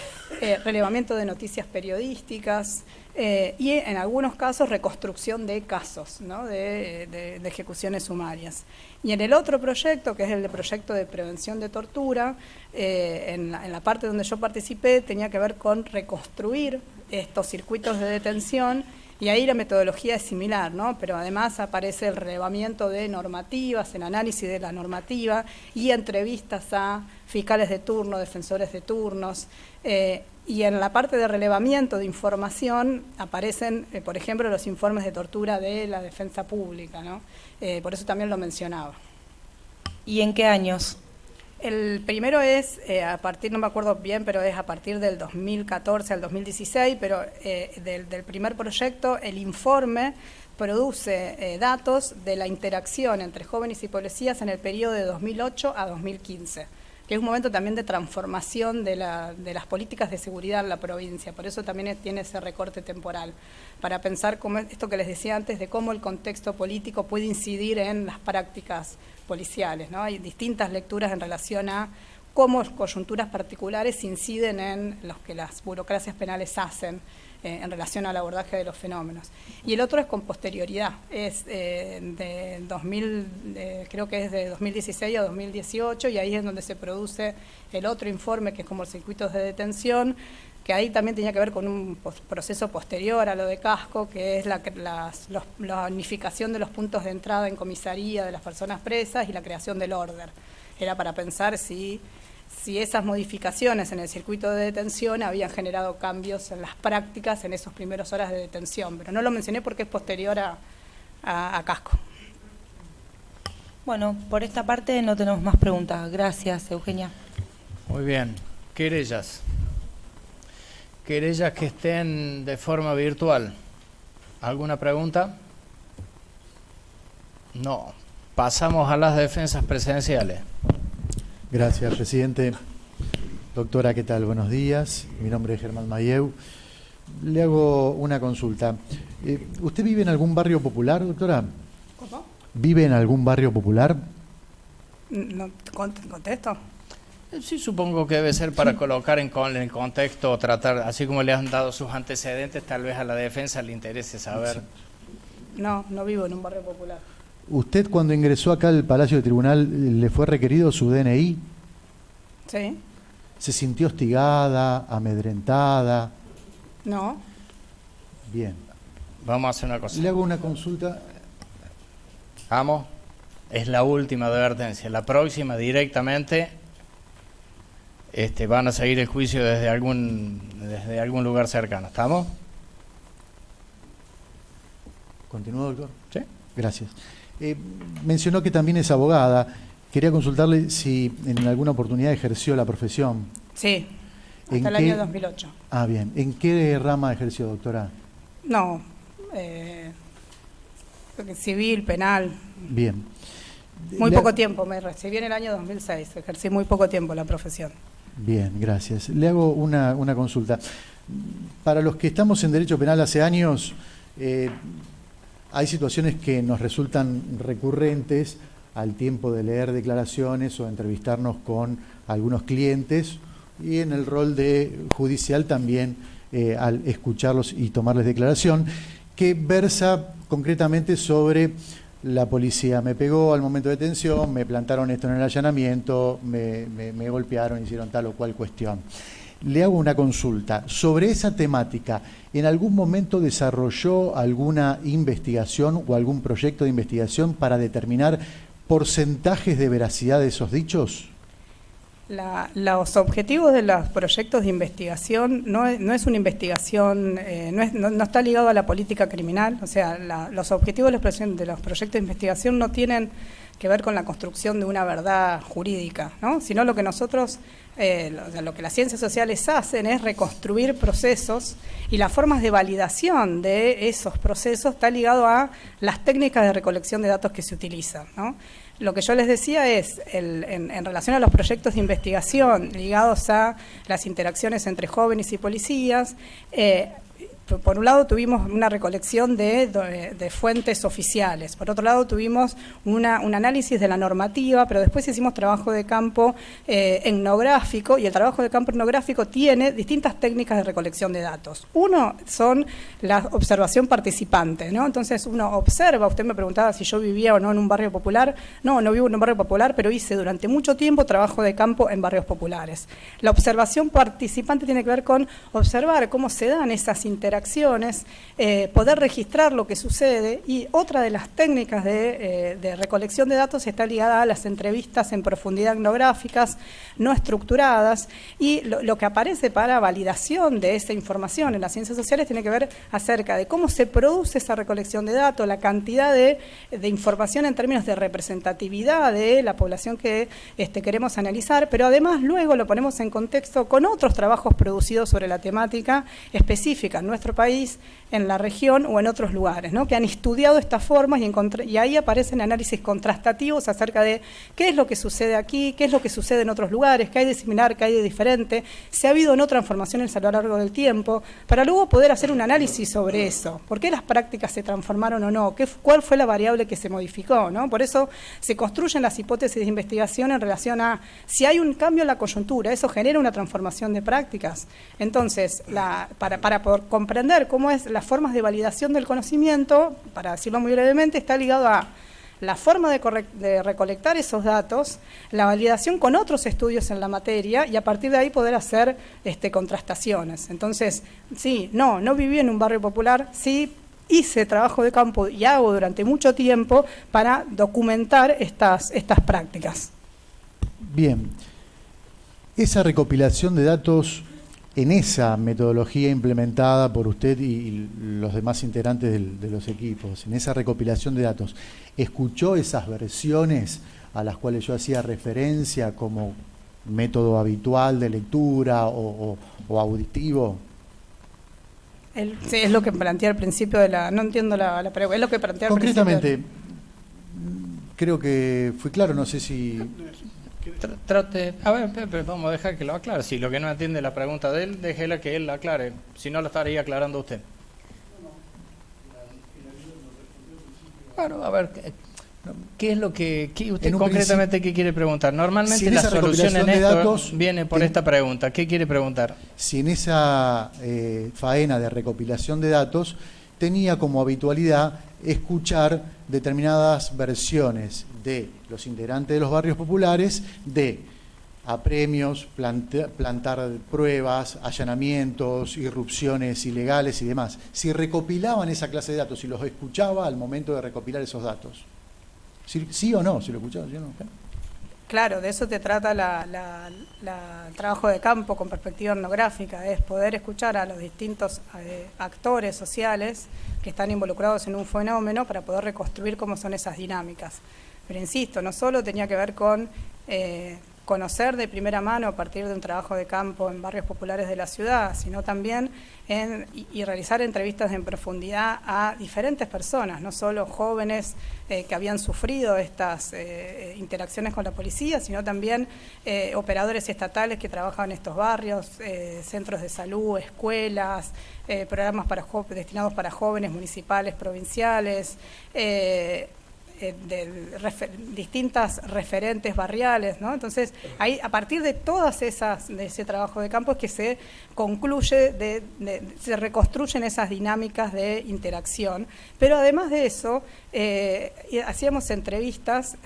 S7: relevamiento de noticias periodísticas, y en algunos casos reconstrucción de casos, ¿no? de ejecuciones sumarias. Y en el otro proyecto, que es el proyecto de prevención de tortura, en la parte donde yo participé, tenía que ver con reconstruir estos circuitos de detención, y ahí la metodología es similar, ¿no? Pero además aparece el relevamiento de normativas, el análisis de la normativa y entrevistas a fiscales de turno, defensores de turnos, y en la parte de relevamiento de información aparecen, por ejemplo, los informes de tortura de la defensa pública, ¿no? Por eso también lo mencionaba.
S8: ¿Y en qué años?
S7: El primero es a partir, no me acuerdo bien, pero es a partir del 2014 al 2016, pero del primer proyecto, el informe produce datos de la interacción entre jóvenes y policías en el periodo de 2008 a 2015. Que es un momento también de transformación de las políticas de seguridad en la provincia, por eso también tiene ese recorte temporal, para pensar cómo esto que les decía antes, de cómo el contexto político puede incidir en las prácticas policiales, ¿no? Hay distintas lecturas en relación a cómo coyunturas particulares inciden en lo que las burocracias penales hacen en relación al abordaje de los fenómenos. Y el otro es con posterioridad, es de 2000, creo que es de 2016 a 2018, y ahí es donde se produce el otro informe, que es como circuitos de detención, que ahí también tenía que ver con un proceso posterior a lo de Casco, que es la unificación de los puntos de entrada en comisaría de las personas presas y la creación del orden. Era para pensar si esas modificaciones en el circuito de detención habían generado cambios en las prácticas en esas primeras horas de detención, pero no lo mencioné porque es posterior a Casco.
S8: Bueno, por esta parte no tenemos más preguntas. Gracias, Eugenia.
S2: Muy bien. Querellas. querellas que estén de forma virtual. ¿Alguna pregunta? No. Pasamos a las defensas presenciales.
S10: Gracias, presidente. Doctora, ¿qué tal? Buenos días. Mi nombre es Germán Mayeu. Le hago una consulta. ¿Usted vive en algún barrio popular, doctora?
S7: ¿Cómo?
S10: ¿Vive en algún barrio popular?
S7: No, ¿contesto?
S2: Sí, supongo que debe ser para colocar en el contexto, tratar, así como le han dado sus antecedentes, tal vez a la defensa le interese saber.
S7: No, no vivo en un barrio popular.
S10: ¿Usted cuando ingresó acá al Palacio de Tribunal le fue requerido su DNI?
S7: ¿Sí?
S10: ¿Se sintió hostigada, amedrentada?
S7: No.
S10: Bien.
S2: Vamos a hacer una cosa.
S10: Le hago una consulta.
S2: Vamos. Es la última advertencia. La próxima directamente van a seguir el juicio desde algún lugar cercano. ¿Estamos?
S10: ¿Continúa, doctor?
S2: Sí.
S10: Gracias. Mencionó que también es abogada. Quería consultarle si en alguna oportunidad ejerció la profesión.
S7: Sí, hasta el año 2008.
S10: Ah, bien. ¿En qué rama ejerció, doctora?
S7: No, civil, penal.
S10: Bien.
S7: Muy poco tiempo, me recibí en el año 2006, ejercí muy poco tiempo la profesión.
S10: Bien, gracias. Le hago una consulta. Para los que estamos en derecho penal hace años, hay situaciones que nos resultan recurrentes al tiempo de leer declaraciones o entrevistarnos con algunos clientes y en el rol de judicial también al escucharlos y tomarles declaración, que versa concretamente sobre la policía me pegó al momento de detención, me plantaron esto en el allanamiento, me golpearon, hicieron tal o cual cuestión. Le hago una consulta. Sobre esa temática, ¿en algún momento desarrolló alguna investigación o algún proyecto de investigación para determinar porcentajes de veracidad de esos dichos?
S7: Los objetivos de los proyectos de investigación no es una investigación, no está ligado a la política criminal, o sea, los objetivos de los proyectos de investigación no tienen que ver con la construcción de una verdad jurídica, ¿no? Sino lo que nosotros, lo que las ciencias sociales hacen es reconstruir procesos y las formas de validación de esos procesos está ligado a las técnicas de recolección de datos que se utilizan, ¿no? Lo que yo les decía es, en relación a los proyectos de investigación ligados a las interacciones entre jóvenes y policías, por un lado tuvimos una recolección de fuentes oficiales, por otro lado tuvimos un análisis de la normativa, pero después hicimos trabajo de campo etnográfico, y el trabajo de campo etnográfico tiene distintas técnicas de recolección de datos. Uno son la observación participante, ¿no? Entonces uno observa, usted me preguntaba si yo vivía o no en un barrio popular. No vivo en un barrio popular, pero hice durante mucho tiempo trabajo de campo en barrios populares. La observación participante tiene que ver con observar cómo se dan esas interacciones, poder registrar lo que sucede, y otra de las técnicas de recolección de datos está ligada a las entrevistas en profundidad etnográficas, no estructuradas, y lo que aparece para validación de esa información en las ciencias sociales tiene que ver acerca de cómo se produce esa recolección de datos, la cantidad de información en términos de representatividad de la población que queremos analizar, pero además luego lo ponemos en contexto con otros trabajos producidos sobre la temática específica en nuestro país, en la región o en otros lugares, ¿no? Que han estudiado estas formas y ahí aparecen análisis contrastativos acerca de qué es lo que sucede aquí, qué es lo que sucede en otros lugares, qué hay de similar, qué hay de diferente, si ha habido o no transformaciones a lo largo del tiempo, para luego poder hacer un análisis sobre eso, por qué las prácticas se transformaron o no, cuál fue la variable que se modificó, ¿no? Por eso se construyen las hipótesis de investigación en relación a si hay un cambio en la coyuntura, eso genera una transformación de prácticas. Entonces, para poder comprender cómo es las formas de validación del conocimiento, para decirlo muy brevemente, está ligado a la forma de recolectar esos datos, la validación con otros estudios en la materia, y a partir de ahí poder hacer contrastaciones. Entonces, sí, no viví en un barrio popular, sí hice trabajo de campo y hago durante mucho tiempo para documentar estas prácticas.
S10: Bien, esa recopilación de datos en esa metodología implementada por usted y los demás integrantes de los equipos, en esa recopilación de datos, ¿escuchó esas versiones a las cuales yo hacía referencia como método habitual de lectura o auditivo?
S7: Sí, es lo que plantea al principio de la... No entiendo la pregunta, es lo que plantea al principio.
S10: Concretamente, creo que fui claro, no sé si...
S2: Trate, a ver, pero vamos a dejar que lo aclare. Si lo que no entiende la pregunta de él, déjela que él la aclare. Si no, lo estaría aclarando usted. Bueno, a ver, ¿qué es lo que usted concretamente qué quiere preguntar? Normalmente
S10: si en
S2: la
S10: esa
S2: solución en
S10: recopilación de
S2: esto
S10: datos
S2: viene por esta pregunta. ¿Qué quiere preguntar?
S10: Si en esa faena de recopilación de datos tenía como habitualidad escuchar determinadas versiones de los integrantes de los barrios populares de apremios, plantar pruebas, allanamientos, irrupciones ilegales y demás. Si recopilaban esa clase de datos, si los escuchaba al momento de recopilar esos datos. ¿Sí o no? Si lo escuchaba, ¿sí o no?
S7: Claro, de eso te trata el trabajo de campo con perspectiva etnográfica, es poder escuchar a los distintos actores sociales que están involucrados en un fenómeno para poder reconstruir cómo son esas dinámicas. Pero insisto, no solo tenía que ver con conocer de primera mano a partir de un trabajo de campo en barrios populares de la ciudad, sino también y realizar entrevistas en profundidad a diferentes personas, no solo jóvenes que habían sufrido estas interacciones con la policía, sino también operadores estatales que trabajan en estos barrios, centros de salud, escuelas, programas destinados para jóvenes municipales, provinciales, distintas referentes barriales, ¿no? Entonces, ahí, a partir de todas esas, de ese trabajo de campo es que se concluye, se reconstruyen esas dinámicas de interacción. Pero además de eso, hacíamos entrevistas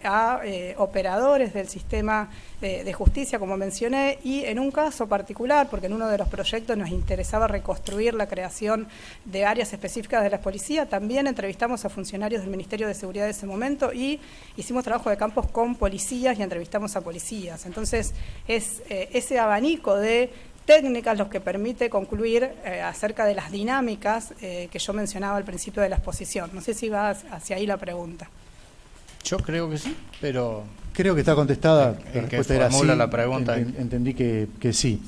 S7: a operadores del sistema de justicia, como mencioné, y en un caso particular, porque en uno de los proyectos nos interesaba reconstruir la creación de áreas específicas de la policía, también entrevistamos a funcionarios del Ministerio de Seguridad de ese momento y hicimos trabajo de campos con policías y entrevistamos a policías. Entonces, es ese abanico de técnicas los que permite concluir acerca de las dinámicas que yo mencionaba al principio de la exposición. No sé si va hacia ahí la pregunta.
S2: Yo creo que sí, pero...
S10: Creo que está contestada.
S2: El
S10: la respuesta
S2: que
S10: era
S2: formula
S10: sí.
S2: la pregunta.
S10: Entendí que sí.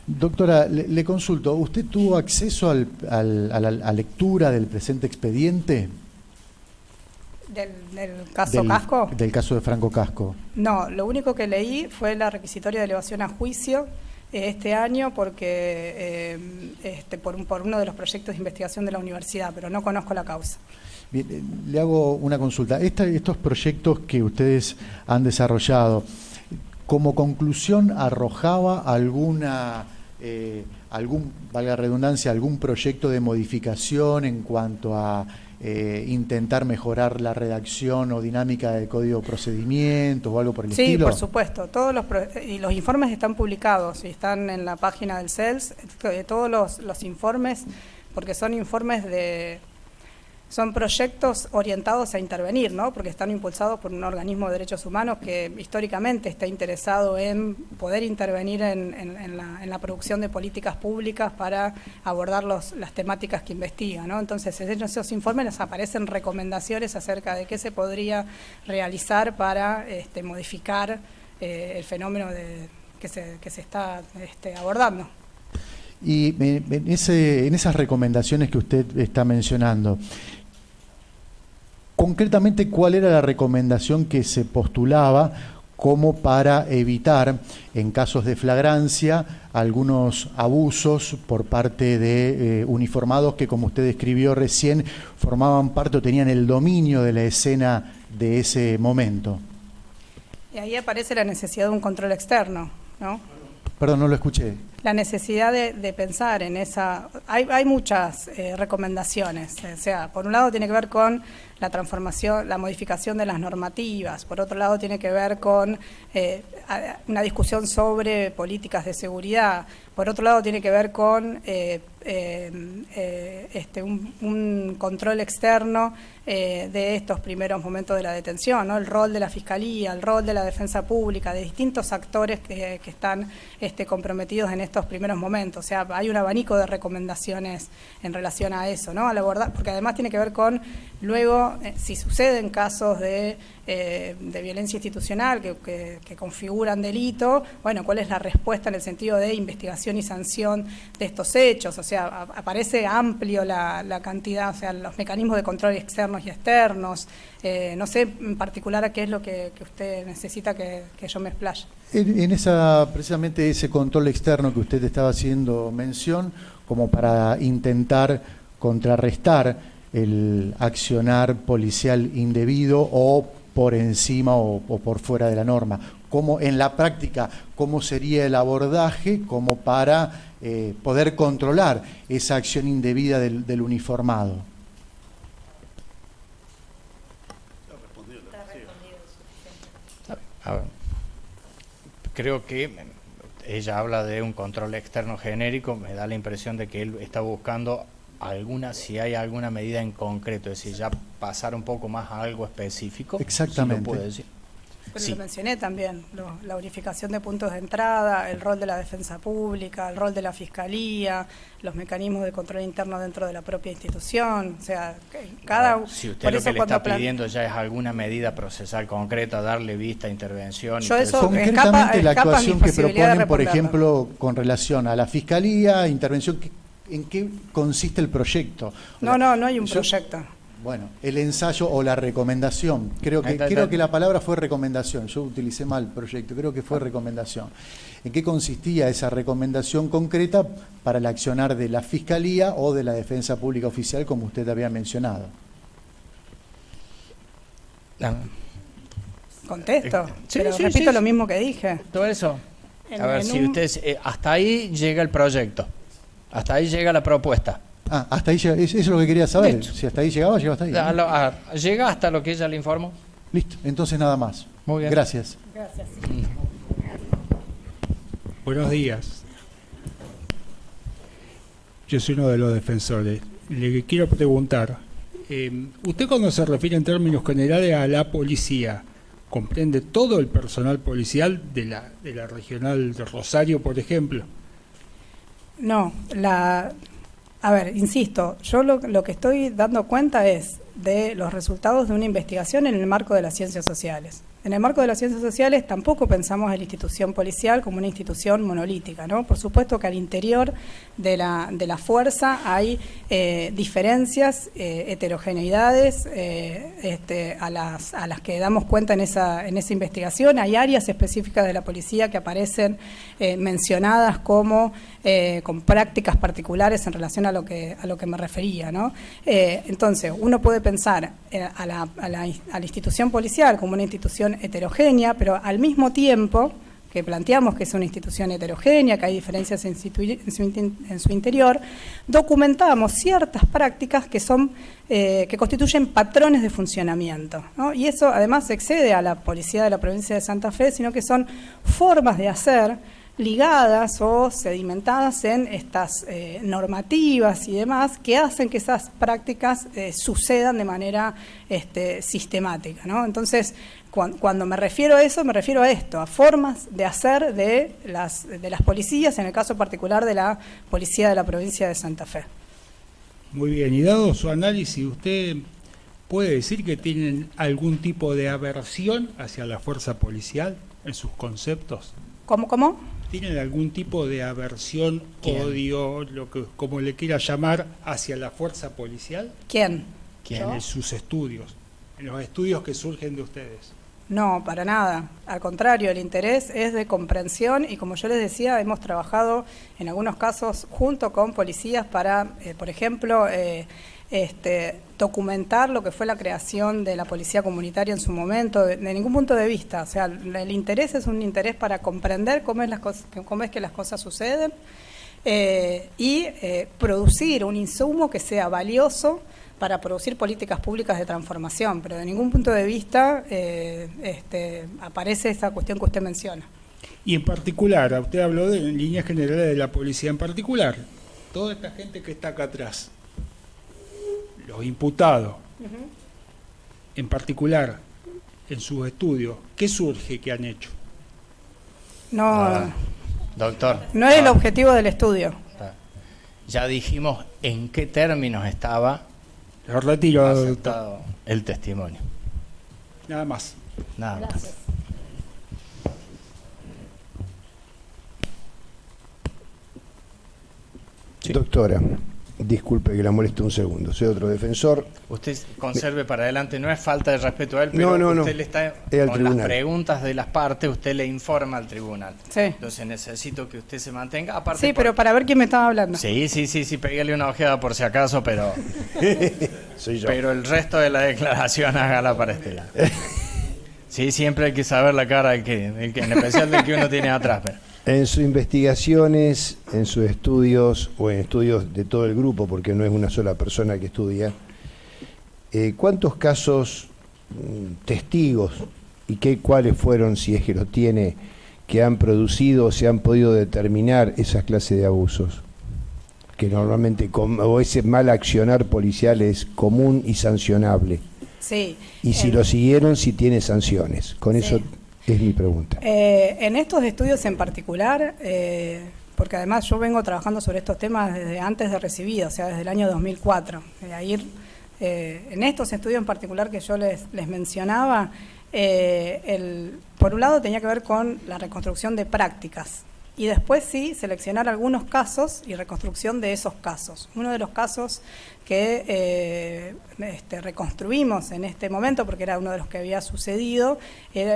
S10: Doctora, le consulto, ¿usted tuvo acceso a la lectura del presente expediente?
S7: ¿Del caso Casco?
S10: Del caso de Franco Casco.
S7: No, lo único que leí fue la requisitoria de elevación a juicio este año porque por uno de los proyectos de investigación de la universidad, pero no conozco la causa.
S10: Bien, le hago una consulta. Estos proyectos que ustedes han desarrollado, como conclusión, ¿arrojaba valga la redundancia, algún proyecto de modificación en cuanto a intentar mejorar la redacción o dinámica del código de procedimientos o algo por el estilo?
S7: Sí, por supuesto. Y los informes están publicados y están en la página del CELS. Todos los informes, porque son informes son proyectos orientados a intervenir, ¿no? Porque están impulsados por un organismo de derechos humanos que históricamente está interesado en poder intervenir en la producción de políticas públicas para abordar las temáticas que investiga, ¿no? Entonces, en esos informes les aparecen recomendaciones acerca de qué se podría realizar para modificar el fenómeno que se está abordando.
S10: Y en esas recomendaciones que usted está mencionando, concretamente, ¿cuál era la recomendación que se postulaba como para evitar, en casos de flagrancia, algunos abusos por parte de uniformados que, como usted describió recién, formaban parte o tenían el dominio de la escena de ese momento?
S7: Y ahí aparece la necesidad de un control externo, ¿no?
S10: Perdón, no lo escuché.
S7: La necesidad de pensar en esa... Hay muchas recomendaciones. O sea, por un lado tiene que ver con la transformación, la modificación de las normativas. Por otro lado tiene que ver con una discusión sobre políticas de seguridad. Por otro lado tiene que ver con un control externo de estos primeros momentos de la detención, ¿no? El rol de la Fiscalía, el rol de la Defensa Pública, de distintos actores que están comprometidos en estos primeros momentos. O sea, hay un abanico de recomendaciones en relación a eso, ¿no? Al abordar, porque además tiene que ver con, luego, si suceden casos de violencia institucional que configuran delito, bueno, cuál es la respuesta en el sentido de investigación investigación y sanción de estos hechos, o sea, aparece amplio la cantidad, o sea, los mecanismos de control externos y externos. No sé en particular a qué es lo que usted necesita que yo me explaye.
S10: Precisamente ese control externo que usted estaba haciendo mención, como para intentar contrarrestar el accionar policial indebido o por encima o por fuera de la norma. ¿Cómo, en la práctica, cómo sería el abordaje como para poder controlar esa acción indebida del uniformado?
S2: A ver, creo que ella habla de un control externo genérico, me da la impresión de que él está buscando si hay alguna medida en concreto, es decir, ya pasar un poco más a algo específico.
S10: Exactamente.
S2: Si lo puede decir.
S7: Pero
S2: Sí.
S7: lo mencioné también, la unificación de puntos de entrada, el rol de la defensa pública, el rol de la fiscalía, los mecanismos de control interno dentro de la propia institución, o sea, cada...
S2: Si usted
S7: por
S2: lo
S7: eso
S2: que le
S7: cuando
S2: está pidiendo ya es alguna medida procesal concreta, darle vista, intervención...
S7: Yo
S2: y
S7: eso-
S2: todo
S10: Concretamente, la
S7: escapa a mi
S10: actuación que
S7: posibilidad de
S10: proponen, por
S7: responderlo.
S10: ejemplo, con relación a la fiscalía, intervención, ¿en qué consiste el proyecto?
S7: No hay un proyecto.
S10: Bueno, el ensayo o la recomendación. Creo que la palabra fue recomendación. Yo utilicé mal proyecto, creo que fue recomendación. ¿En qué consistía esa recomendación concreta para el accionar de la Fiscalía o de la Defensa Pública Oficial, como usted había mencionado?
S7: Contesto,
S2: Sí,
S7: pero
S2: sí,
S7: repito
S2: sí,
S7: lo
S2: sí.
S7: mismo que dije.
S2: Todo eso.
S7: En-
S2: A ver,
S7: en
S2: si
S7: un-
S2: usted... hasta ahí llega el proyecto. Hasta ahí llega la propuesta.
S10: Ah, hasta ahí llega, eso es lo que quería saber.
S2: Listo.
S10: Si hasta ahí llegaba hasta ahí. ¿No?
S2: Llega hasta lo que ella le informó.
S10: Listo, entonces nada más.
S2: Muy bien.
S10: Gracias.
S7: Gracias.
S11: Buenos días. Yo soy uno de los defensores. Le quiero preguntar, usted cuando se refiere en términos generales a la policía, ¿comprende todo el personal policial de la regional de Rosario, por ejemplo?
S7: No, a ver, insisto, yo lo que estoy dando cuenta es de los resultados de una investigación en el marco de las ciencias sociales. En el marco de las ciencias sociales tampoco pensamos en la institución policial como una institución monolítica, ¿no? Por supuesto que al interior de la fuerza hay diferencias, heterogeneidades a las que damos cuenta en esa investigación. Hay áreas específicas de la policía que aparecen mencionadas como con prácticas particulares en relación a lo que me refería, ¿no? Entonces, uno puede pensar a la institución policial como una institución heterogénea, pero al mismo tiempo que planteamos que es una institución heterogénea, que hay diferencias en su interior, documentamos ciertas prácticas que constituyen patrones de funcionamiento, ¿no? Y eso además excede a la policía de la provincia de Santa Fe, sino que son formas de hacer ligadas o sedimentadas en estas normativas y demás que hacen que esas prácticas sucedan de manera sistemática, ¿no? Entonces, cuando me refiero a eso, me refiero a esto, a formas de hacer de las policías, en el caso particular de la policía de la provincia de Santa Fe.
S11: Muy bien, y dado su análisis, ¿usted puede decir que tienen algún tipo de aversión hacia la fuerza policial en sus conceptos?
S7: ¿Cómo?
S11: ¿Tienen algún tipo de aversión,
S2: ¿Quién?
S11: odio, como le quiera llamar, hacia la fuerza policial?
S7: ¿Quién?
S11: En sus estudios, en los estudios que surgen de ustedes.
S7: No, para nada. Al contrario, el interés es de comprensión y, como yo les decía, hemos trabajado en algunos casos junto con policías para, por ejemplo, documentar lo que fue la creación de la policía comunitaria en su momento, de ningún punto de vista. O sea, el interés es un interés para comprender cómo es que las cosas suceden y producir un insumo que sea valioso para producir políticas públicas de transformación, pero de ningún punto de vista aparece esa cuestión que usted menciona.
S11: Y en particular, usted habló en líneas generales de la policía en particular, toda esta gente que está acá atrás, los imputados, en particular, en sus estudios, ¿qué surge que han hecho?
S2: Doctor.
S7: No es el objetivo del estudio.
S2: Ya dijimos en qué términos estaba
S11: Lo retiro,
S2: aceptado el testimonio.
S11: Nada más.
S2: Nada más. Sí.
S12: Doctora, disculpe que la moleste un segundo, soy otro defensor.
S2: Usted conserve para adelante, no es falta de respeto a él, pero usted le está, con las preguntas de las partes, usted le informa al tribunal.
S7: Sí.
S2: Entonces necesito que usted se mantenga. Aparte,
S7: sí, pero para ver quién me estaba hablando.
S2: Sí, pégale una ojeada por si acaso, pero
S12: soy yo.
S2: Pero el resto de la declaración hágala para este lado. Sí, siempre hay que saber la cara del que en especial del que uno tiene atrás. Pero.
S12: En sus investigaciones, en sus estudios o en estudios de todo el grupo, porque no es una sola persona que estudia, ¿cuántos casos, testigos y cuáles fueron, si es que los tiene, que han producido o se han podido determinar esas clases de abusos? Que normalmente, o ese mal accionar policial es común y sancionable.
S7: Sí.
S12: Y si lo siguieron, si tiene sanciones. Con eso es mi pregunta.
S7: En estos estudios en particular, porque además yo vengo trabajando sobre estos temas desde antes de recibido, o sea, desde el año 2004. En estos estudios en particular que yo les mencionaba, por un lado tenía que ver con la reconstrucción de prácticas. Y después sí, seleccionar algunos casos y reconstrucción de esos casos. Uno de los casos que reconstruimos en este momento, porque era uno de los que había sucedido,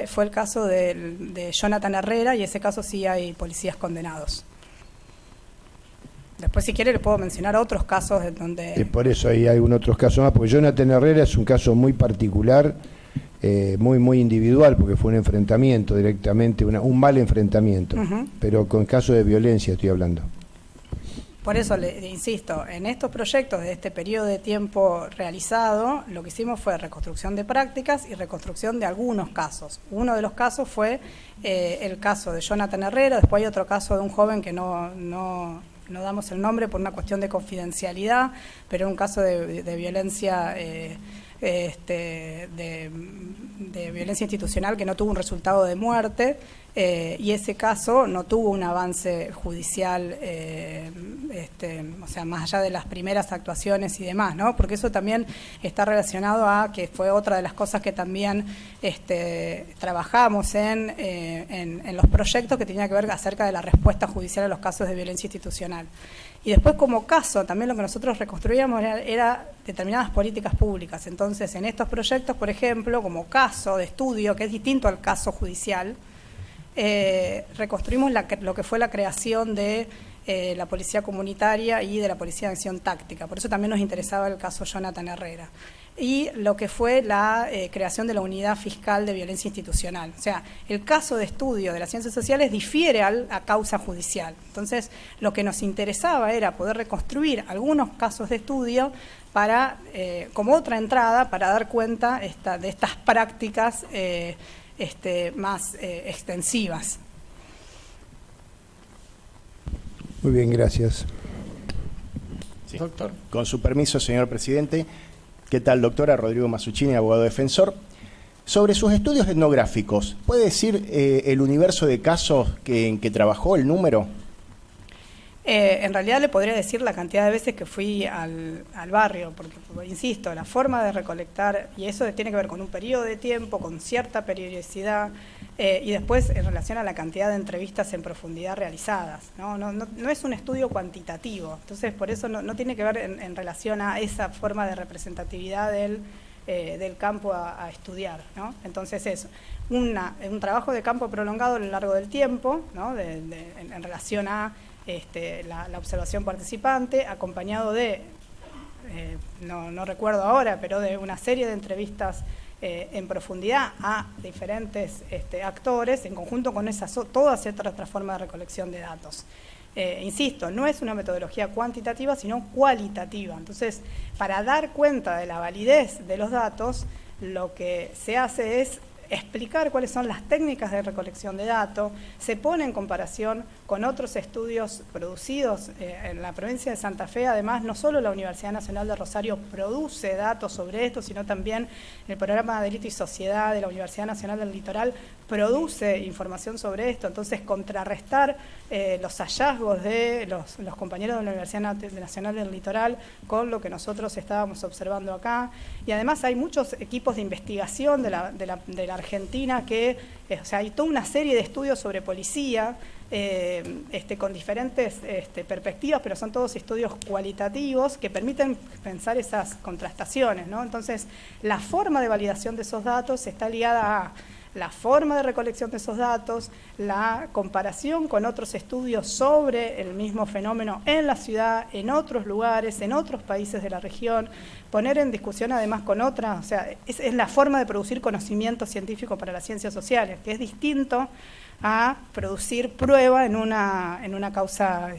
S7: fue el caso de Jonathan Herrera, y ese caso sí hay policías condenados. Después, si quiere, le puedo mencionar otros casos en donde...
S12: Por eso hay algunos otros casos más, porque Jonathan Herrera es un caso muy particular, muy individual, porque fue un enfrentamiento directamente, un mal enfrentamiento, pero con casos de violencia estoy hablando.
S7: Por eso le insisto, en estos proyectos de este periodo de tiempo realizado, lo que hicimos fue reconstrucción de prácticas y reconstrucción de algunos casos. Uno de los casos fue el caso de Jonathan Herrera, después hay otro caso de un joven que no damos el nombre por una cuestión de confidencialidad, pero un caso de violencia... de violencia institucional que no tuvo un resultado de muerte, y ese caso no tuvo un avance judicial, o sea, más allá de las primeras actuaciones y demás, ¿no? Porque eso también está relacionado a que fue otra de las cosas que también trabajamos en los proyectos que tenía que ver acerca de la respuesta judicial a los casos de violencia institucional. Y después, como caso, también lo que nosotros reconstruíamos era determinadas políticas públicas. Entonces, en estos proyectos, por ejemplo, como caso de estudio, que es distinto al caso judicial, reconstruimos lo que fue la creación de la policía comunitaria y de la policía de acción táctica. Por eso también nos interesaba el caso Jonathan Herrera. Y lo que fue la creación de la unidad fiscal de violencia institucional. O sea, el caso de estudio de las ciencias sociales difiere a causa judicial. Entonces, lo que nos interesaba era poder reconstruir algunos casos de estudio para, como otra entrada, para dar cuenta de estas prácticas más extensivas.
S12: Muy bien, gracias.
S9: Sí. Doctor. Con su permiso, señor presidente. ¿Qué tal, doctora? Rodrigo Masuccini, abogado defensor. Sobre sus estudios etnográficos, ¿puede decir el universo de casos en que trabajó, el número?
S7: En realidad le podría decir la cantidad de veces que fui al barrio, porque, insisto, la forma de recolectar, y eso tiene que ver con un periodo de tiempo, con cierta periodicidad, y después en relación a la cantidad de entrevistas en profundidad realizadas. No es un estudio cuantitativo, entonces por eso no tiene que ver en relación a esa forma de representatividad del campo a estudiar, ¿no? Entonces es un trabajo de campo prolongado a lo largo del tiempo, ¿no? En relación a la observación participante, acompañado de, no recuerdo ahora, pero de una serie de entrevistas en profundidad a diferentes actores, en conjunto con toda otra forma de recolección de datos. Insisto, no es una metodología cuantitativa, sino cualitativa. Entonces, para dar cuenta de la validez de los datos, lo que se hace es explicar cuáles son las técnicas de recolección de datos, se pone en comparación con otros estudios producidos en la provincia de Santa Fe. Además, no solo la Universidad Nacional de Rosario produce datos sobre esto, sino también el programa de Delito y Sociedad de la Universidad Nacional del Litoral produce información sobre esto. Entonces, contrarrestar los hallazgos de los compañeros de la Universidad Nacional del Litoral con lo que nosotros estábamos observando acá. Y además hay muchos equipos de investigación de la Argentina que, o sea, hay toda una serie de estudios sobre policía con diferentes perspectivas, pero son todos estudios cualitativos que permiten pensar esas contrastaciones, ¿no? Entonces, la forma de validación de esos datos está ligada a la forma de recolección de esos datos, la comparación con otros estudios sobre el mismo fenómeno en la ciudad, en otros lugares, en otros países de la región, poner en discusión además con otras, o sea, es la forma de producir conocimiento científico para las ciencias sociales, que es distinto a producir prueba en una causa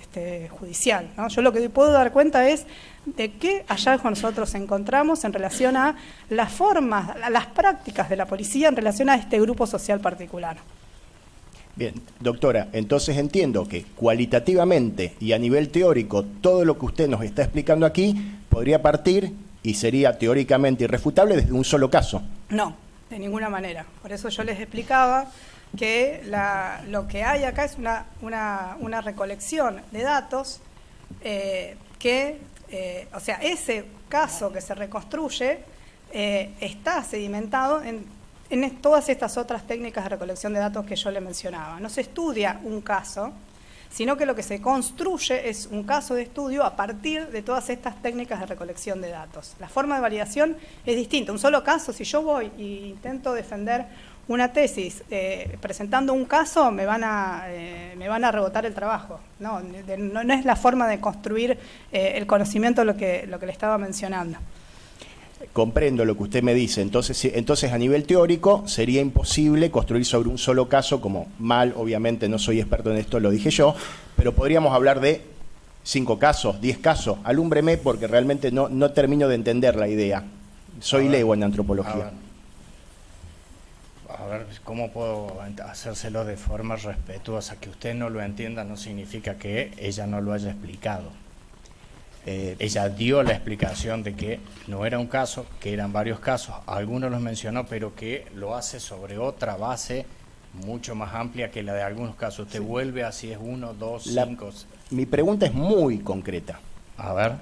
S7: judicial, ¿no? Yo lo que puedo dar cuenta es de qué hallazgos nosotros encontramos en relación a las formas, a las prácticas de la policía en relación a este grupo social particular.
S9: Bien, doctora, entonces entiendo que cualitativamente y a nivel teórico todo lo que usted nos está explicando aquí podría partir y sería teóricamente irrefutable desde un solo caso.
S7: No, de ninguna manera. Por eso yo les explicaba que lo que hay acá es una recolección de datos o sea, ese caso que se reconstruye está sedimentado en todas estas otras técnicas de recolección de datos que yo le mencionaba. No se estudia un caso, sino que lo que se construye es un caso de estudio a partir de todas estas técnicas de recolección de datos. La forma de validación es distinta. Un solo caso, si yo voy e intento defender una tesis presentando un caso, me van a rebotar el trabajo. No es la forma de construir el conocimiento lo que le estaba mencionando.
S9: Comprendo lo que usted me dice. Entonces a nivel teórico sería imposible construir sobre un solo caso, como mal, obviamente no soy experto en esto, lo dije yo, pero podríamos hablar de 5 casos, 10 casos. Alúmbreme porque realmente no termino de entender la idea. Soy lego en antropología.
S2: A ver, ¿cómo puedo hacérselo de forma respetuosa? Que usted no lo entienda no significa que ella no lo haya explicado. Ella dio la explicación de que no era un caso, que eran varios casos, algunos los mencionó, pero que lo hace sobre otra base mucho más amplia que la de algunos casos. Usted vuelve a si es 1, 2, 5...
S9: Mi pregunta es muy concreta.
S2: A ver.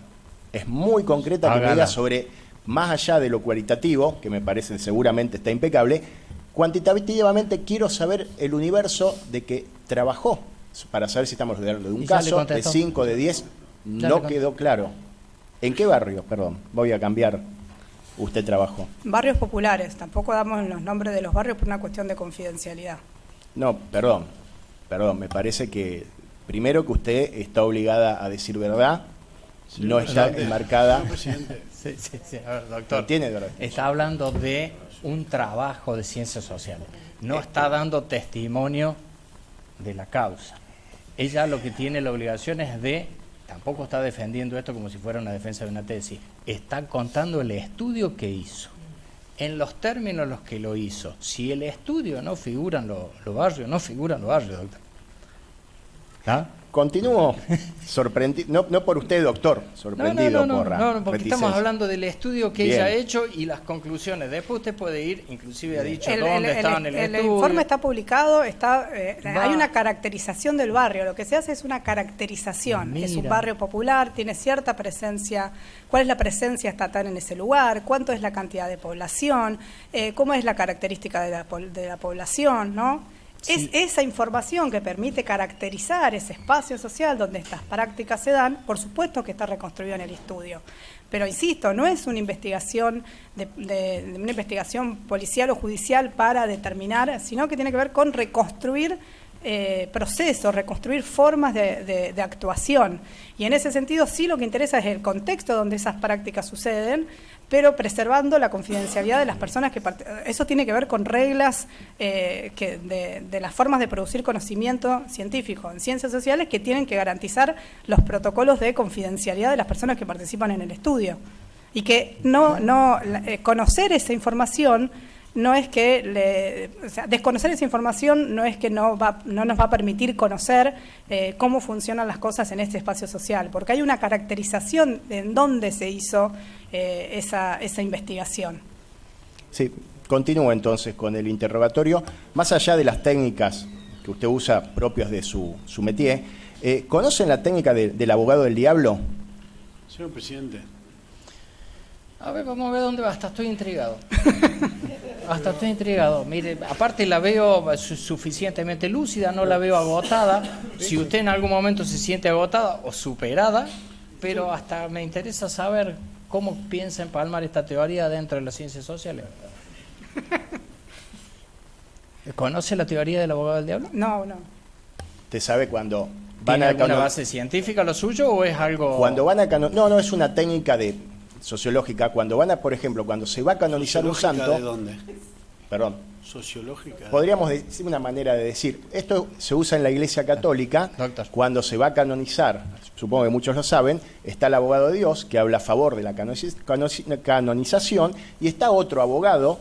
S9: Es muy concreta que me diga sobre, más allá de lo cualitativo, que me parece seguramente está impecable, cuantitativamente quiero saber el universo de que trabajó, para saber si estamos hablando de un caso, de 5, de 10... No quedó claro. ¿En qué barrio? Perdón, voy a cambiar. ¿Usted trabajó?
S7: Barrios populares. Tampoco damos los nombres de los barrios por una cuestión de confidencialidad.
S9: No, perdón. Me parece que primero que usted está obligada a decir verdad. Sí, no está enmarcada.
S2: Sí. A ver, doctor.
S9: ¿Tiene?
S2: Está hablando de un trabajo de ciencias sociales. No está dando testimonio de la causa. Ella lo que tiene la obligación es de... Tampoco está defendiendo esto como si fuera una defensa de una tesis. Está contando el estudio que hizo. En los términos en los que lo hizo. Si el estudio no figura en los barrios, no figura en los barrios, doctor. ¿Ah?
S9: Continúo sorprendido, no por usted, doctor, sorprendido por la
S2: porque
S9: reticencia.
S2: estamos hablando del estudio que
S9: Bien.
S2: ella ha hecho y las conclusiones. Después usted puede ir, inclusive ha dicho dónde estaba en el estudio.
S7: El informe está publicado, hay una caracterización del barrio. Lo que se hace es una caracterización.
S2: Mira.
S7: Es un barrio popular, tiene cierta presencia. ¿Cuál es la presencia estatal en ese lugar? ¿Cuánto es la cantidad de población? ¿Cómo es la característica de la población? ¿No? Sí. Es esa información que permite caracterizar ese espacio social donde estas prácticas se dan, por supuesto que está reconstruido en el estudio. Pero insisto, no es una investigación una investigación policial o judicial para determinar, sino que tiene que ver con reconstruir procesos, reconstruir formas de actuación. Y en ese sentido sí lo que interesa es el contexto donde esas prácticas suceden, pero preservando la confidencialidad de las personas que eso tiene que ver con reglas de las formas de producir conocimiento científico en ciencias sociales que tienen que garantizar los protocolos de confidencialidad de las personas que participan en el estudio. Y que conocer esa información no es que desconocer esa información no es que no nos va a permitir conocer cómo funcionan las cosas en este espacio social, porque hay una caracterización de en dónde se hizo esa investigación.
S9: Sí, continúo entonces con el interrogatorio. Más allá de las técnicas que usted usa propias de su métier, ¿conocen la técnica del abogado del diablo?
S5: Señor presidente.
S2: A ver, vamos a ver dónde va. Hasta estoy intrigado. Hasta estoy intrigado. Mire, aparte la veo suficientemente lúcida, no la veo agotada. Si usted en algún momento se siente agotada o superada, pero hasta me interesa saber cómo piensa empalmar esta teoría dentro de las ciencias sociales. ¿Conoce la teoría del abogado del diablo?
S7: No, no.
S9: ¿Usted sabe cuando van
S2: ¿Tiene
S9: a
S2: alguna base científica lo suyo o es algo...?
S9: Cuando van a no, es una técnica sociológica. Cuando van a, por ejemplo, cuando se va a canonizar un santo...
S5: ¿De dónde?
S9: Perdón.
S5: Sociológica.
S9: Podríamos decir una manera de decir, esto se usa en la Iglesia Católica, cuando se va a canonizar, supongo que muchos lo saben, está el abogado de Dios que habla a favor de la canonización y está otro abogado,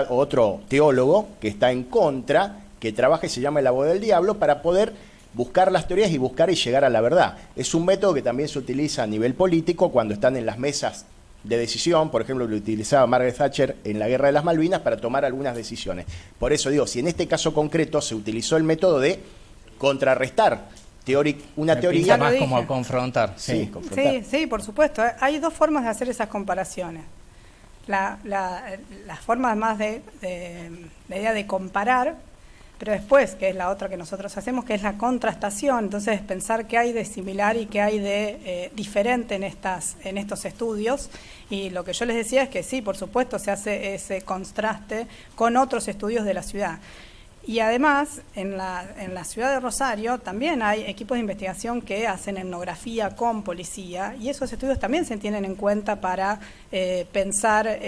S9: otro teólogo que está en contra, que trabaja y se llama el abogado del diablo para poder buscar las teorías y buscar y llegar a la verdad. Es un método que también se utiliza a nivel político cuando están en las mesas de decisión, por ejemplo, lo utilizaba Margaret Thatcher en la Guerra de las Malvinas para tomar algunas decisiones. Por eso digo, si en este caso concreto se utilizó el método de contrarrestar una teoría...
S2: más como a confrontar.
S7: Sí, por supuesto. Hay dos formas de hacer esas comparaciones. Las formas más de la idea de comparar, pero después, que es la otra que nosotros hacemos, que es la contrastación. Entonces, pensar qué hay de similar y qué hay de diferente en estos estudios. Y lo que yo les decía es que sí, por supuesto, se hace ese contraste con otros estudios de la ciudad. Y además, en la ciudad de Rosario también hay equipos de investigación que hacen etnografía con policía, y esos estudios también se tienen en cuenta para pensar...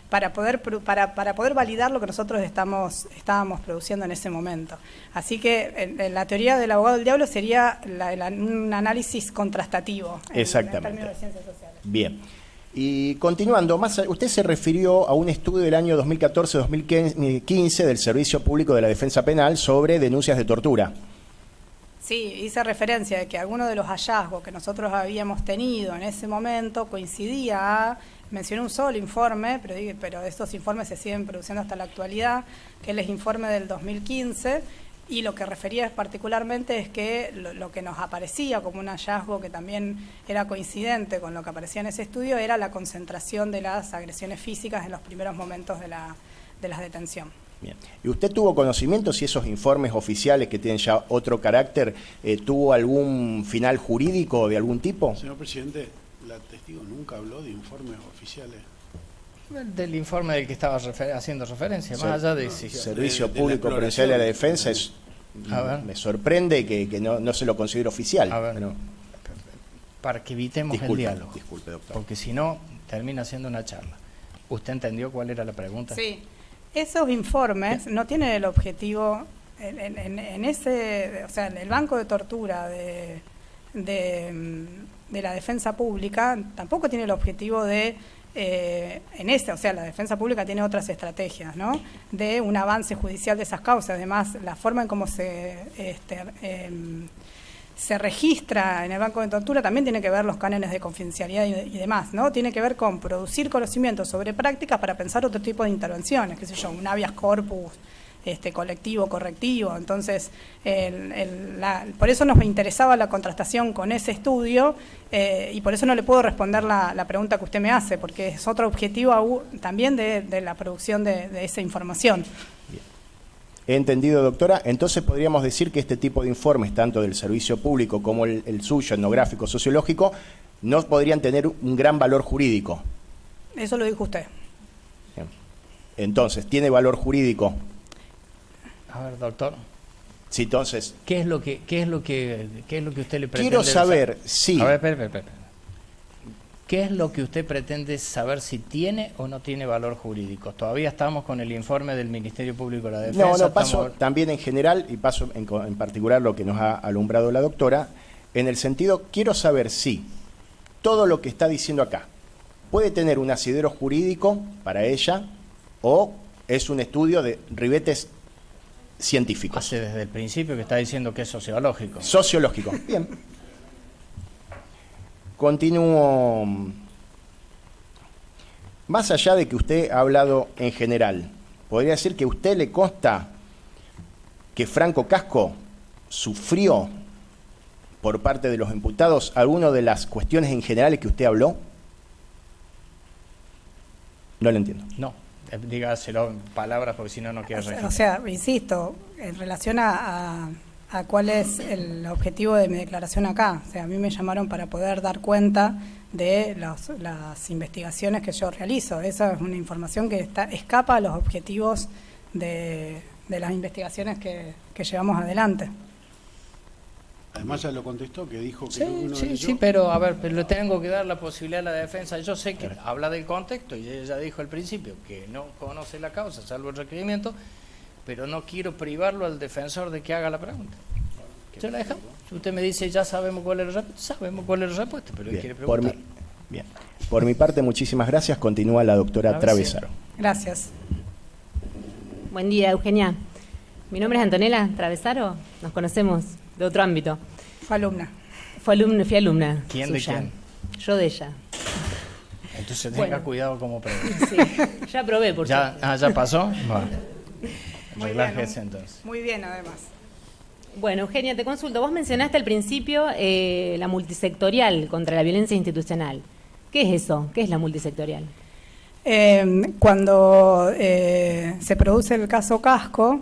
S7: para poder validar lo que nosotros estábamos produciendo en ese momento. Así que la teoría del abogado del diablo sería un análisis contrastativo en términos de ciencias sociales.
S9: Bien. Y continuando, usted se refirió a un estudio del año 2014-2015 del Servicio Público de la Defensa Penal sobre denuncias de tortura.
S7: Sí, hice referencia de que algunos de los hallazgos que nosotros habíamos tenido en ese momento coincidía mencioné un solo informe, pero estos informes se siguen produciendo hasta la actualidad, que es el informe del 2015, y lo que refería particularmente es que lo que nos aparecía como un hallazgo que también era coincidente con lo que aparecía en ese estudio era la concentración de las agresiones físicas en los primeros momentos de la detención.
S9: Bien. ¿Y usted tuvo conocimiento si esos informes oficiales que tienen ya otro carácter tuvo algún final jurídico de algún tipo?
S5: Señor presidente, la testigo nunca habló de informes oficiales.
S2: Del informe del que estaba haciendo referencia, más allá de...
S9: Servicio Público Provincial de la Defensa, me sorprende que no se lo considere oficial.
S2: A ver, pero, para que evitemos el diálogo.
S9: Disculpe, doctor.
S2: Porque si no, termina siendo una charla. ¿Usted entendió cuál era la pregunta?
S7: Sí. Esos informes no tienen el objetivo, en el banco de tortura de la defensa pública tampoco tiene el objetivo de, la defensa pública tiene otras estrategias, ¿no? De un avance judicial de esas causas. Además, la forma en cómo se registra en el banco de tortura también tiene que ver los cánones de confidencialidad y demás, ¿no? Tiene que ver con producir conocimientos sobre prácticas para pensar otro tipo de intervenciones, qué sé yo, un habeas corpus colectivo, correctivo. Entonces, por eso nos interesaba la contrastación con ese estudio y por eso no le puedo responder la pregunta que usted me hace, porque es otro objetivo también de la producción de esa información.
S9: Bien. He entendido, doctora. Entonces podríamos decir que este tipo de informes, tanto del servicio público como el suyo, etnográfico, sociológico, no podrían tener un gran valor jurídico.
S7: Eso lo dijo usted.
S9: Bien. Entonces, ¿tiene valor jurídico?
S2: A ver, doctor.
S9: Sí, entonces...
S2: ¿Qué es lo que usted le pretende
S9: quiero saber, sí.
S2: A ver, espera. ¿Qué es lo que usted pretende saber si tiene o no tiene valor jurídico? Todavía estamos con el informe del Ministerio Público de la Defensa.
S9: No, paso también en general y paso en particular lo que nos ha alumbrado la doctora, en el sentido, quiero saber si todo lo que está diciendo acá puede tener un asidero jurídico para ella o es un estudio de ribetes científicos.
S2: Hace desde el principio que está diciendo que es sociológico.
S9: Sociológico, bien. Continúo. Más allá de que usted ha hablado en general, ¿podría decir que a usted le consta que Franco Casco sufrió por parte de los imputados alguna de las cuestiones en generales que usted habló? No lo entiendo.
S2: No, dígaselo en palabras porque si no, no queda registro.
S7: O sea, insisto, en relación a cuál es el objetivo de mi declaración acá. O sea, a mí me llamaron para poder dar cuenta de las investigaciones que yo realizo. Esa es una información que escapa a los objetivos de las investigaciones que llevamos adelante.
S5: Además ya lo contestó, que dijo que
S2: Sí,
S5: uno
S2: sí,
S5: leyó.
S2: sí, pero a ver, pero le tengo que dar la posibilidad a la defensa. Yo sé que habla del contexto y ella dijo al principio que no conoce la causa, salvo el requerimiento, pero no quiero privarlo al defensor de que haga la pregunta. Yo la dejamos. Si usted me dice, ya sabemos cuál es la respuesta, sabemos cuál es la respuesta, pero él
S9: Bien,
S2: quiere
S9: por
S2: preguntar.
S9: bien. Por mi parte, muchísimas gracias. Continúa la doctora Travesaro.
S7: Gracias.
S13: Buen día, Eugenia. Mi nombre es Antonella Travesaro. Nos conocemos de otro ámbito.
S7: Fue alumna.
S13: Fui alumna.
S2: ¿Quién de
S13: suya.
S2: quién?
S13: Yo de ella.
S2: Entonces tenga
S13: Bueno.
S2: cuidado como pregunta.
S13: Sí, ya probé, por
S2: ¿Ya,
S13: suerte.
S2: ¿Ya pasó? Bueno.
S7: Muy
S2: Relájese
S7: bien,
S2: entonces.
S7: Muy bien, además.
S13: Bueno, Eugenia, te consulto. Vos mencionaste al principio la multisectorial contra la violencia institucional. ¿Qué es eso? ¿Qué es la multisectorial?
S7: Cuando se produce el caso Casco,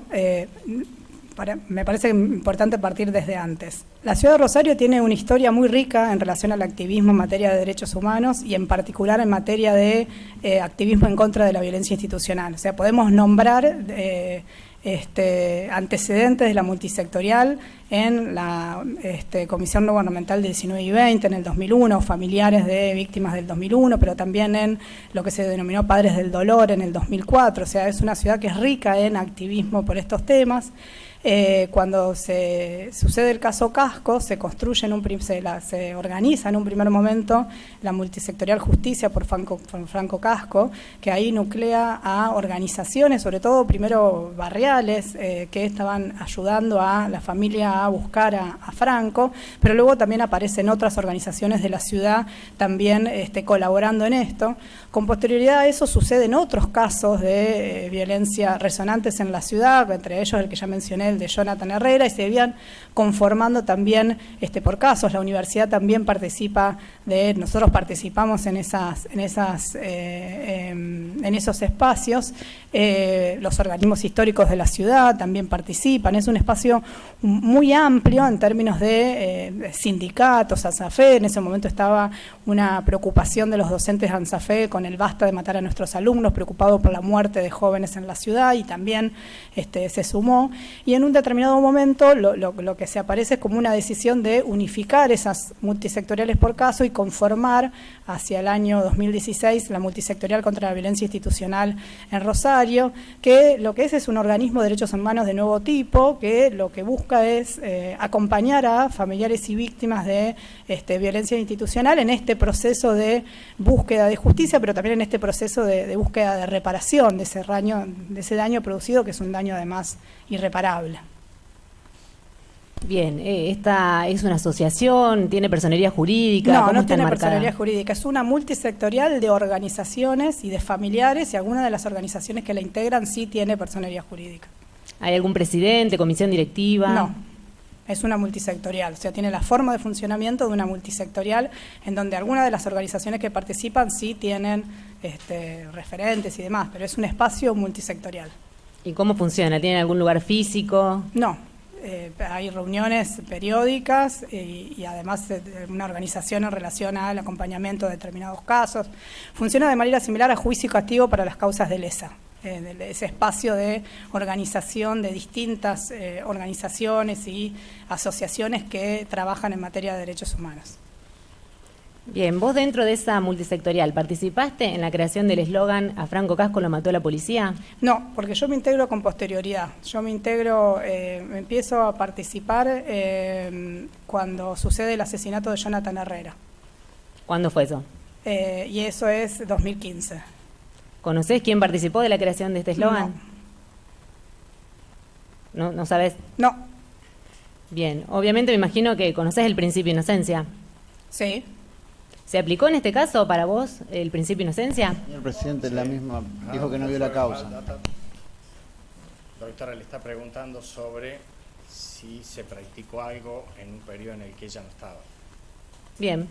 S7: me parece importante partir desde antes. La ciudad de Rosario tiene una historia muy rica en relación al activismo en materia de derechos humanos y en particular en materia de activismo en contra de la violencia institucional. O sea, podemos nombrar antecedentes de la multisectorial en la Comisión No Gubernamental del 19 y 20, en el 2001, familiares de víctimas del 2001, pero también en lo que se denominó Padres del Dolor en el 2004. O sea, es una ciudad que es rica en activismo por estos temas. Cuando se sucede el caso Casco, se organiza en un primer momento la multisectorial justicia por Franco Casco, que ahí nuclea a organizaciones, sobre todo primero barriales, que estaban ayudando a la familia a buscar a Franco, pero luego también aparecen otras organizaciones de la ciudad también colaborando en esto. Con posterioridad a eso suceden otros casos de violencia resonantes en la ciudad, entre ellos el que ya mencioné, el de Jonathan Herrera, y se iban conformando también por casos. La universidad también participa nosotros participamos en esos espacios. Los organismos históricos de la ciudad también participan. Es un espacio muy amplio en términos de sindicatos, ANSAFE. En ese momento estaba una preocupación de los docentes de ANSAFE con el basta de matar a nuestros alumnos, preocupado por la muerte de jóvenes en la ciudad, y también se sumó. Y en un determinado momento lo que se aparece es como una decisión de unificar esas multisectoriales por caso y conformar hacia el año 2016 la multisectorial contra la violencia institucional en Rosario, que lo que es un organismo de derechos humanos de nuevo tipo, que lo que busca es acompañar a familiares y víctimas de violencia institucional en este proceso de búsqueda de justicia, pero también en este proceso de búsqueda de reparación de ese daño producido, que es un daño además irreparable.
S13: Bien, esta es una asociación, tiene personería jurídica.
S7: No,
S13: ¿cómo
S7: no
S13: está
S7: tiene
S13: enmarcada?
S7: personería jurídica, es una multisectorial de organizaciones y de familiares, y algunas de las organizaciones que la integran sí tiene personería jurídica.
S13: ¿Hay algún presidente, comisión directiva?
S7: No, es una multisectorial, o sea, tiene la forma de funcionamiento de una multisectorial en donde algunas de las organizaciones que participan sí tienen referentes y demás, pero es un espacio multisectorial.
S13: ¿Y cómo funciona? ¿Tiene algún lugar físico?
S7: No. Hay reuniones periódicas y además una organización en relación al acompañamiento de determinados casos. Funciona de manera similar a juicio y castigo para las causas de lesa, ese espacio de organización de distintas organizaciones y asociaciones que trabajan en materia de derechos humanos.
S13: Bien, vos dentro de esa multisectorial, ¿participaste en la creación del eslogan "A Franco Casco lo mató la policía"?
S7: No, porque yo me integro con posterioridad. Yo me integro, empiezo a participar cuando sucede el asesinato de Jonathan Herrera.
S13: ¿Cuándo fue eso?
S7: Y eso es 2015.
S13: ¿Conocés quién participó de la creación de este eslogan? No. ¿No sabés?
S7: No.
S13: Bien, obviamente me imagino que conocés el principio de inocencia.
S7: Sí.
S13: ¿Se aplicó en este caso para vos el principio de inocencia?
S14: Señor presidente, la misma dijo que no vio la causa.
S2: Doctora, le está preguntando sobre si se practicó algo en un periodo en el que ella no estaba.
S13: Bien.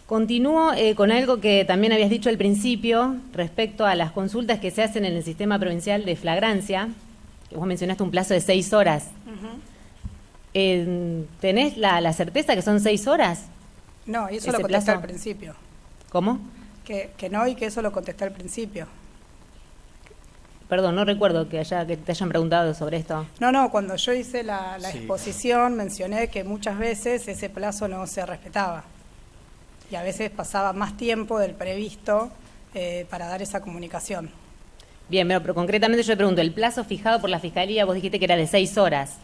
S13: Continúo con algo que también habías dicho al principio respecto a las consultas que se hacen en el sistema provincial de flagrancia, que vos mencionaste un plazo de 6 horas. ¿Tenés la certeza que son 6 horas?
S7: No, y eso lo
S13: ¿Ese
S7: contesté
S13: plazo?
S7: al principio.
S13: ¿Cómo?
S7: Que no, y que eso lo contesté al principio.
S13: Perdón, no recuerdo que te hayan preguntado sobre esto.
S7: No, cuando yo hice la
S2: Sí.
S7: exposición mencioné que muchas veces ese plazo no se respetaba. Y a veces pasaba más tiempo del previsto para dar esa comunicación.
S13: Bien, pero concretamente yo le pregunto, el plazo fijado por la Fiscalía, vos dijiste que era de 6 horas.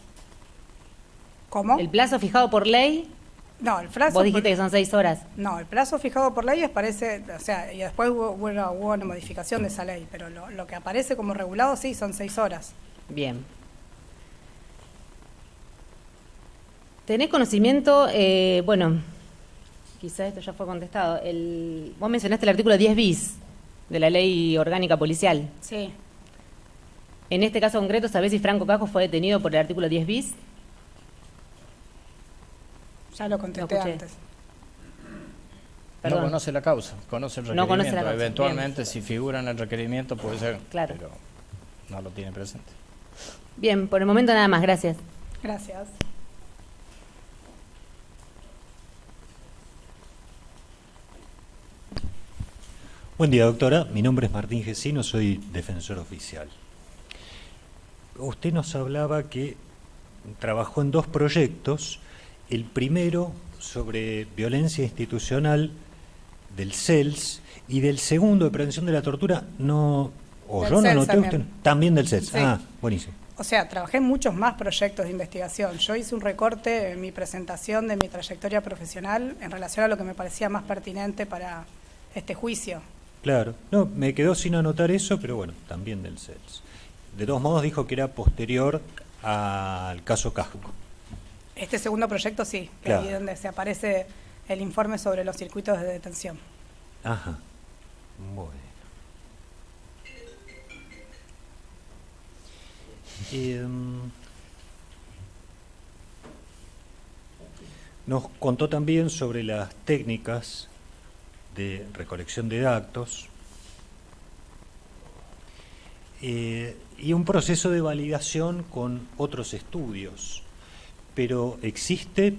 S7: ¿Cómo?
S13: ¿El plazo fijado por ley?
S7: No, el plazo...
S13: Vos dijiste que son 6 horas.
S7: No, el plazo fijado por ley parece, o sea, y después hubo una modificación de esa ley, pero lo que aparece como regulado sí son 6 horas.
S13: Bien. ¿Tenés conocimiento, bueno, quizá esto ya fue contestado, vos mencionaste el artículo 10 bis de la Ley Orgánica Policial?
S7: Sí.
S13: En este caso concreto, ¿sabés si Franco Casco fue detenido por el artículo 10 bis?
S7: Ya lo contesté
S13: escuché.
S7: antes.
S13: Perdón.
S2: No conoce la causa, conoce el
S13: No
S2: requerimiento.
S13: conoce la causa,
S2: Eventualmente, si figura en el requerimiento, puede ser,
S13: Claro.
S2: pero no lo tiene presente.
S13: Bien, por el momento nada más, gracias.
S7: Gracias.
S4: Buen día, doctora. Mi nombre es Martín Gesino, soy defensor oficial. Usted nos hablaba que trabajó en 2 proyectos. El primero sobre violencia institucional del CELS y del segundo de prevención de la tortura, no, o
S7: Del
S4: yo no
S7: CELS
S4: noté
S7: también.
S4: usted. También del CELS.
S7: Sí.
S4: Ah, buenísimo.
S7: O sea, trabajé en muchos más proyectos de investigación. Yo hice un recorte en mi presentación de mi trayectoria profesional en relación a lo que me parecía más pertinente para este juicio.
S4: Claro. No, me quedó sin anotar eso, pero bueno, también del CELS. De todos modos dijo que era posterior al caso Casco.
S7: Este segundo proyecto sí, que
S4: Claro.
S7: ahí donde se aparece el informe sobre los circuitos de detención.
S4: Ajá. Bueno. Nos contó también sobre las técnicas de recolección de datos y un proceso de validación con otros estudios. Pero ¿existe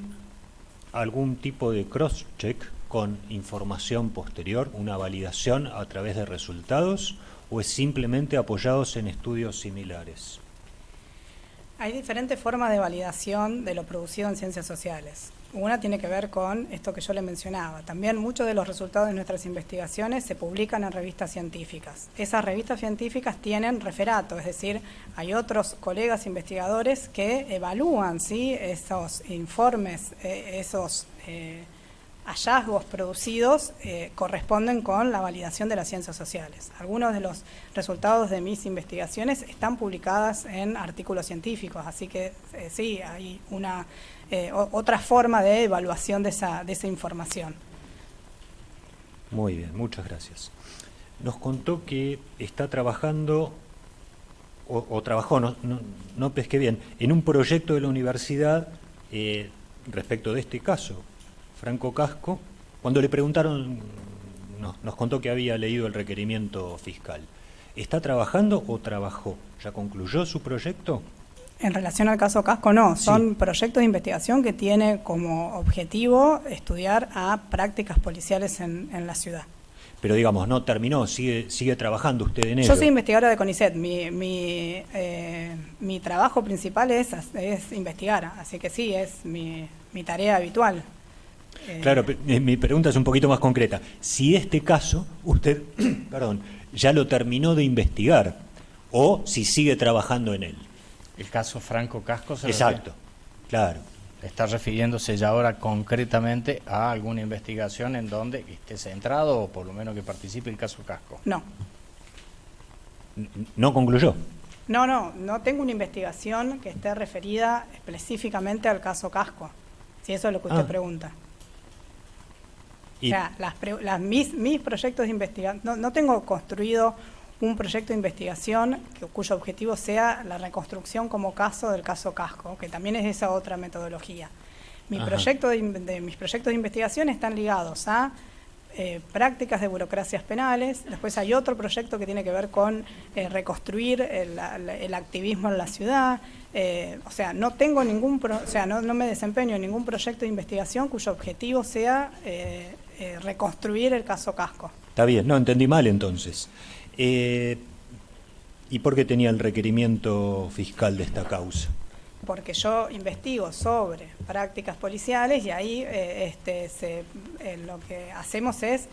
S4: algún tipo de cross-check con información posterior, una validación a través de resultados, o es simplemente apoyados en estudios similares?
S7: Hay diferentes formas de validación de lo producido en ciencias sociales. Una tiene que ver con esto que yo le mencionaba. También muchos de los resultados de nuestras investigaciones se publican en revistas científicas. Esas revistas científicas tienen referato, es decir, hay otros colegas investigadores que evalúan si esos informes, esos hallazgos producidos corresponden con la validación de las ciencias sociales. Algunos de los resultados de mis investigaciones están publicadas en artículos científicos, así que sí, hay una otra forma de evaluación de esa información.
S4: Muy bien, muchas gracias. Nos contó que está trabajando, o trabajó, no pesqué bien, en un proyecto de la universidad respecto de este caso, Franco Casco. Cuando le preguntaron, nos contó que había leído el requerimiento fiscal. ¿Está trabajando o trabajó? ¿Ya concluyó su proyecto?
S7: En relación al caso Casco, no. Son proyectos de investigación que tiene como objetivo estudiar a prácticas policiales en la ciudad.
S4: Pero digamos, no terminó, sigue trabajando usted en ello.
S7: Yo soy investigadora de CONICET. Mi trabajo principal es investigar, así que sí, es mi tarea habitual.
S4: Claro, mi pregunta es un poquito más concreta. Si este caso, usted, perdón, ya lo terminó de investigar, o si sigue trabajando en él.
S2: El caso Franco Casco se
S4: Exacto, claro.
S2: está refiriéndose ya ahora concretamente a alguna investigación en donde esté centrado o por lo menos que participe el caso Casco.
S7: No.
S4: ¿No concluyó?
S7: No tengo una investigación que esté referida específicamente al caso Casco, si eso es lo que usted pregunta. O sea, mis proyectos de investigación, no tengo construido un proyecto de investigación cuyo objetivo sea la reconstrucción como caso del caso Casco, que también es esa otra metodología. Mis proyectos de investigación están ligados a prácticas de burocracias penales. Después hay otro proyecto que tiene que ver con reconstruir el activismo en la ciudad. O sea, no tengo no me desempeño en ningún proyecto de investigación cuyo objetivo sea reconstruir el caso Casco.
S4: Está bien, no entendí mal entonces. ¿Y por qué tenía el requerimiento fiscal de esta causa?
S7: Porque yo investigo sobre prácticas policiales y ahí lo que hacemos es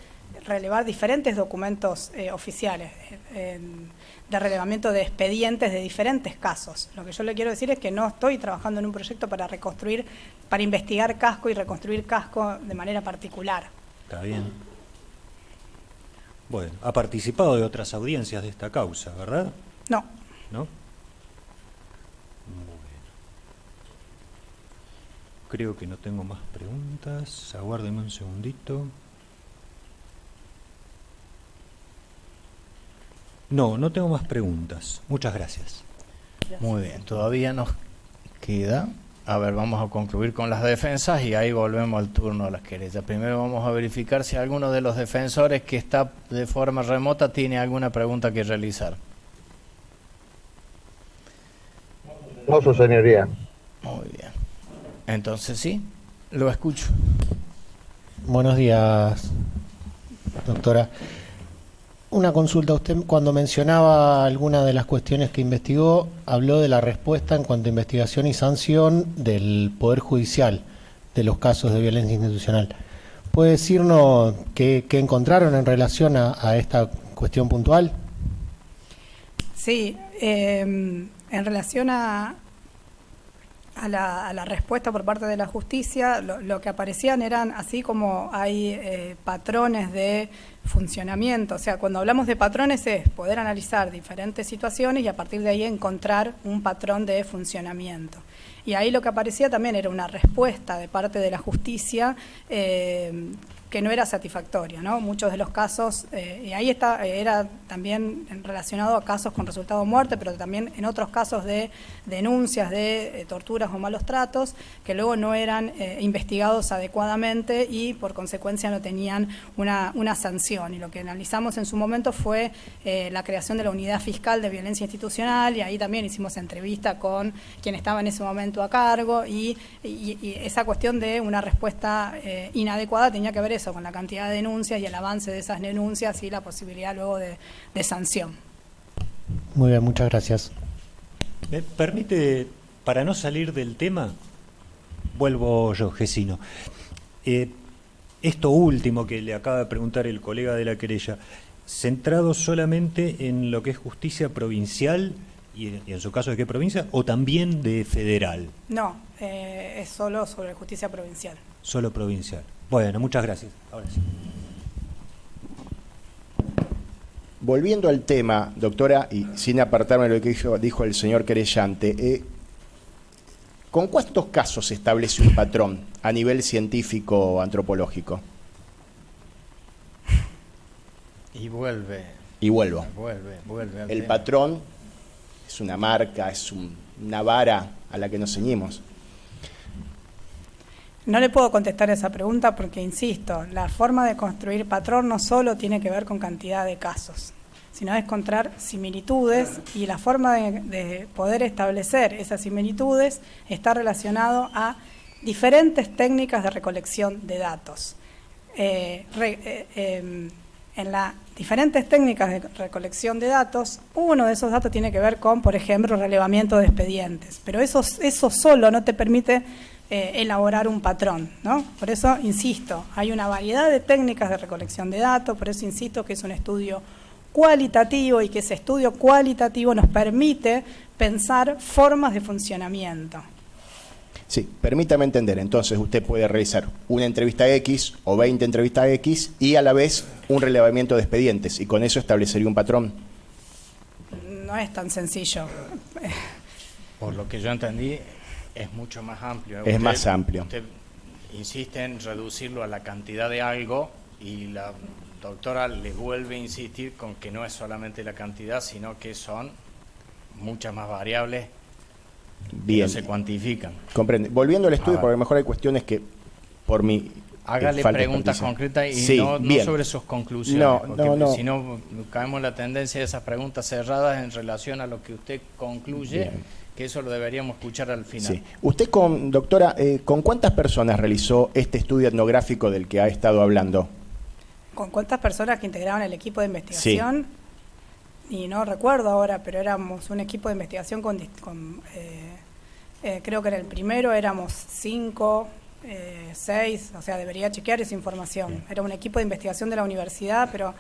S7: relevar diferentes documentos oficiales de relevamiento de expedientes de diferentes casos. Lo que yo le quiero decir es que no estoy trabajando en un proyecto para investigar Casco y reconstruir Casco de manera particular.
S4: Está bien. Bueno, ha participado de otras audiencias de esta causa, ¿verdad?
S7: No.
S4: ¿No? Creo que no tengo más preguntas. Aguárdeme un segundito. No tengo más preguntas. Muchas gracias.
S2: Muy bien, todavía nos queda. A ver, vamos a concluir con las defensas y ahí volvemos al turno de las querellas. Primero vamos a verificar si alguno de los defensores que está de forma remota tiene alguna pregunta que realizar.
S3: No, su señoría.
S2: Muy bien. Entonces sí, lo escucho.
S15: Buenos días, doctora. Una consulta. Usted cuando mencionaba alguna de las cuestiones que investigó, habló de la respuesta en cuanto a investigación y sanción del Poder Judicial de los casos de violencia institucional. ¿Puede decirnos qué encontraron en relación a esta cuestión puntual?
S7: Sí, en relación a la respuesta por parte de la justicia, lo que aparecían eran, así como hay patrones de funcionamiento, o sea, cuando hablamos de patrones es poder analizar diferentes situaciones y a partir de ahí encontrar un patrón de funcionamiento. Y ahí lo que aparecía también era una respuesta de parte de la justicia que no era satisfactoria, ¿no? Muchos de los casos, y ahí era también relacionado a casos con resultado de muerte, pero también en otros casos de denuncias de torturas o malos tratos, que luego no eran investigados adecuadamente y por consecuencia no tenían una sanción. Y lo que analizamos en su momento fue la creación de la Unidad Fiscal de Violencia Institucional, y ahí también hicimos entrevista con quien estaba en ese momento a cargo, y esa cuestión de una respuesta inadecuada tenía que ver eso, con la cantidad de denuncias y el avance de esas denuncias y la posibilidad luego de sanción.
S15: Muy bien, muchas gracias.
S4: ¿Me permite, para no salir del tema, vuelvo yo, Gesino? Esto último que le acaba de preguntar el colega de la querella, ¿centrado solamente en lo que es justicia provincial y en su caso de qué provincia, o también de federal?
S7: No, es solo sobre justicia provincial.
S4: Solo provincial. Bueno, muchas gracias. Ahora sí.
S9: Volviendo al tema, doctora, y sin apartarme de lo que dijo el señor querellante, ¿con cuántos casos se establece un patrón a nivel científico o antropológico?
S2: Y vuelve.
S9: Y vuelvo.
S2: Vuelve al
S9: El
S2: tema.
S9: patrón es una marca, es una vara a la que nos ceñimos.
S7: No le puedo contestar esa pregunta porque, insisto, la forma de construir patrón no solo tiene que ver con cantidad de casos, sino de encontrar similitudes, y la forma de poder establecer esas similitudes está relacionado a diferentes técnicas de recolección de datos. En las diferentes técnicas de recolección de datos, uno de esos datos tiene que ver con, por ejemplo, relevamiento de expedientes, pero eso solo no te permite elaborar un patrón, ¿no? Por eso, insisto, hay una variedad de técnicas de recolección de datos, por eso insisto que es un estudio cualitativo y que ese estudio cualitativo nos permite pensar formas de funcionamiento.
S9: Sí, permítame entender, entonces usted puede realizar una entrevista X o 20 entrevistas X y a la vez un relevamiento de expedientes, y con eso establecería un patrón.
S7: No es tan sencillo.
S2: Por lo que yo entendí, es mucho más amplio.
S9: Es más amplio.
S2: Usted insiste en reducirlo a la cantidad de algo y la doctora le vuelve a insistir con que no es solamente la cantidad, sino que son muchas más variables que
S9: Bien.
S2: no se cuantifican.
S9: Comprende. Volviendo al estudio, porque a lo mejor hay cuestiones que por mi
S2: hágale
S9: falta
S2: preguntas
S9: experticia.
S2: concretas y
S9: Sí,
S2: no
S9: bien.
S2: sobre sus conclusiones.
S9: No,
S2: porque
S9: no.
S2: si no, caemos en la tendencia de esas preguntas cerradas en relación a lo que usted concluye,
S9: Bien.
S2: que eso lo deberíamos escuchar al final.
S9: Sí. Usted, doctora, ¿con cuántas personas realizó este estudio etnográfico del que ha estado hablando?
S7: ¿Con cuántas personas que integraban el equipo de investigación? Y no recuerdo ahora, pero éramos un equipo de investigación creo que en el primero éramos 5, 6, o sea, debería chequear esa información. Era un equipo de investigación de la universidad, pero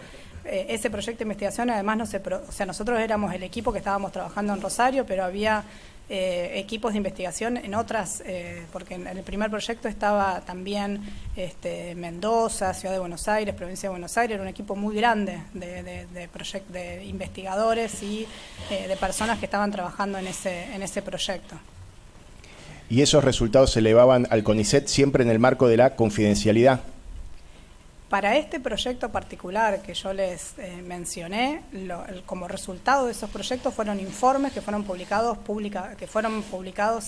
S7: ese proyecto de investigación además o sea, nosotros éramos el equipo que estábamos trabajando en Rosario, pero había equipos de investigación en otras, porque en el primer proyecto estaba también Mendoza, Ciudad de Buenos Aires, Provincia de Buenos Aires, era un equipo muy grande de investigadores y de personas que estaban trabajando en ese proyecto.
S9: ¿Y esos resultados se elevaban al CONICET siempre en el marco de la confidencialidad?
S7: Para este proyecto particular que yo les mencioné, como resultado de esos proyectos fueron informes que fueron publicados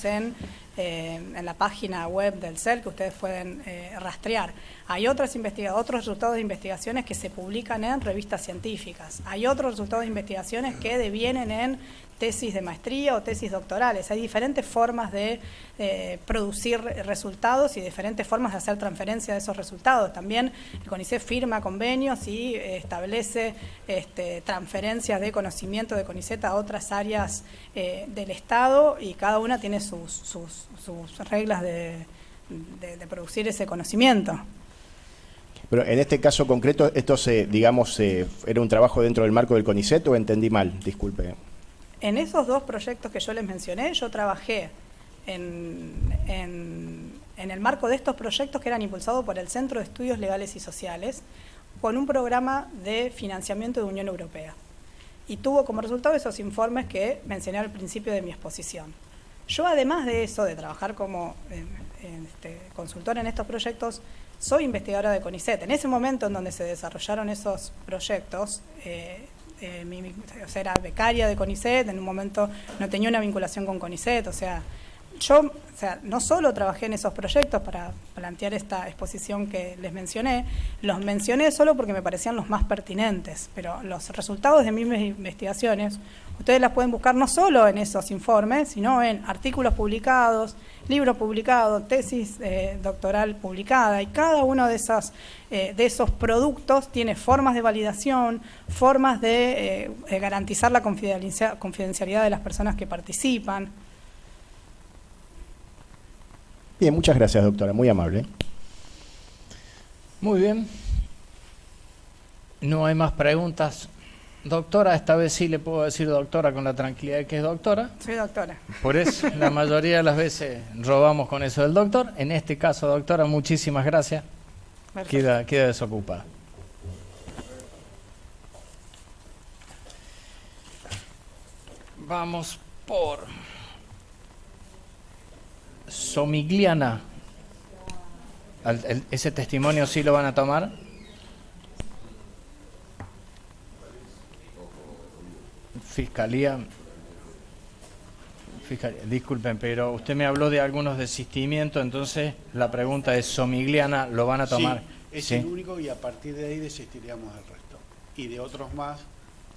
S7: en la página web del CEL, que ustedes pueden rastrear. Hay otros resultados de investigaciones que se publican en revistas científicas. Hay otros resultados de investigaciones que devienen en tesis de maestría o tesis doctorales. Hay diferentes formas de producir resultados y diferentes formas de hacer transferencia de esos resultados. También el CONICET firma convenios y establece transferencias de conocimiento de CONICET a otras áreas del Estado, y cada una tiene sus reglas de producir ese conocimiento.
S9: Pero en este caso concreto, ¿esto era un trabajo dentro del marco del CONICET o entendí mal? Disculpe.
S7: En esos dos proyectos que yo les mencioné, yo trabajé en el marco de estos proyectos que eran impulsados por el Centro de Estudios Legales y Sociales, con un programa de financiamiento de Unión Europea. Y tuvo como resultado esos informes que mencioné al principio de mi exposición. Yo, además de eso, de trabajar como consultora en estos proyectos, soy investigadora de CONICET. En ese momento en donde se desarrollaron esos proyectos, era becaria de CONICET, en un momento no tenía una vinculación con CONICET, yo no solo trabajé en esos proyectos para plantear esta exposición que les mencioné, los mencioné solo porque me parecían los más pertinentes, pero los resultados de mis investigaciones, ustedes las pueden buscar no solo en esos informes, sino en artículos publicados, libros publicados, tesis doctoral publicada, y cada uno de esos productos tiene formas de validación, formas de garantizar la confidencialidad de las personas que participan.
S9: Bien, muchas gracias, doctora, muy amable.
S2: Muy bien. No hay más preguntas. Doctora, esta vez sí le puedo decir doctora con la tranquilidad de que es doctora.
S7: Soy doctora.
S2: Por eso la mayoría de las veces robamos con eso del doctor. En este caso, doctora, muchísimas gracias. Queda desocupada. Vamos por Somigliana. ¿Ese testimonio sí lo van a tomar? Fiscalía, disculpen, pero usted me habló de algunos desistimientos, entonces la pregunta es, Somigliana, ¿lo van a tomar?
S5: Sí, es el único, y a partir de ahí desistiríamos del resto. Y de otros más,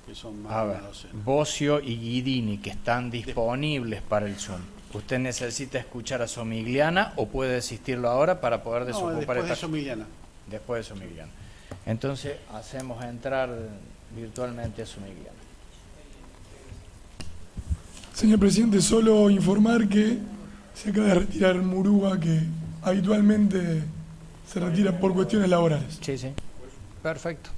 S5: que son más de una docena.
S2: Bocio y Guidini, que están disponibles para el Zoom. ¿Usted necesita escuchar a Somigliana o puede desistirlo ahora para poder desocupar
S5: después de Somigliana.
S2: Después de Somigliana. Entonces hacemos entrar virtualmente a Somigliana.
S1: Señor presidente, solo informar que se acaba de retirar Muruga, que habitualmente se retira por cuestiones laborales.
S2: Sí, sí. Perfecto.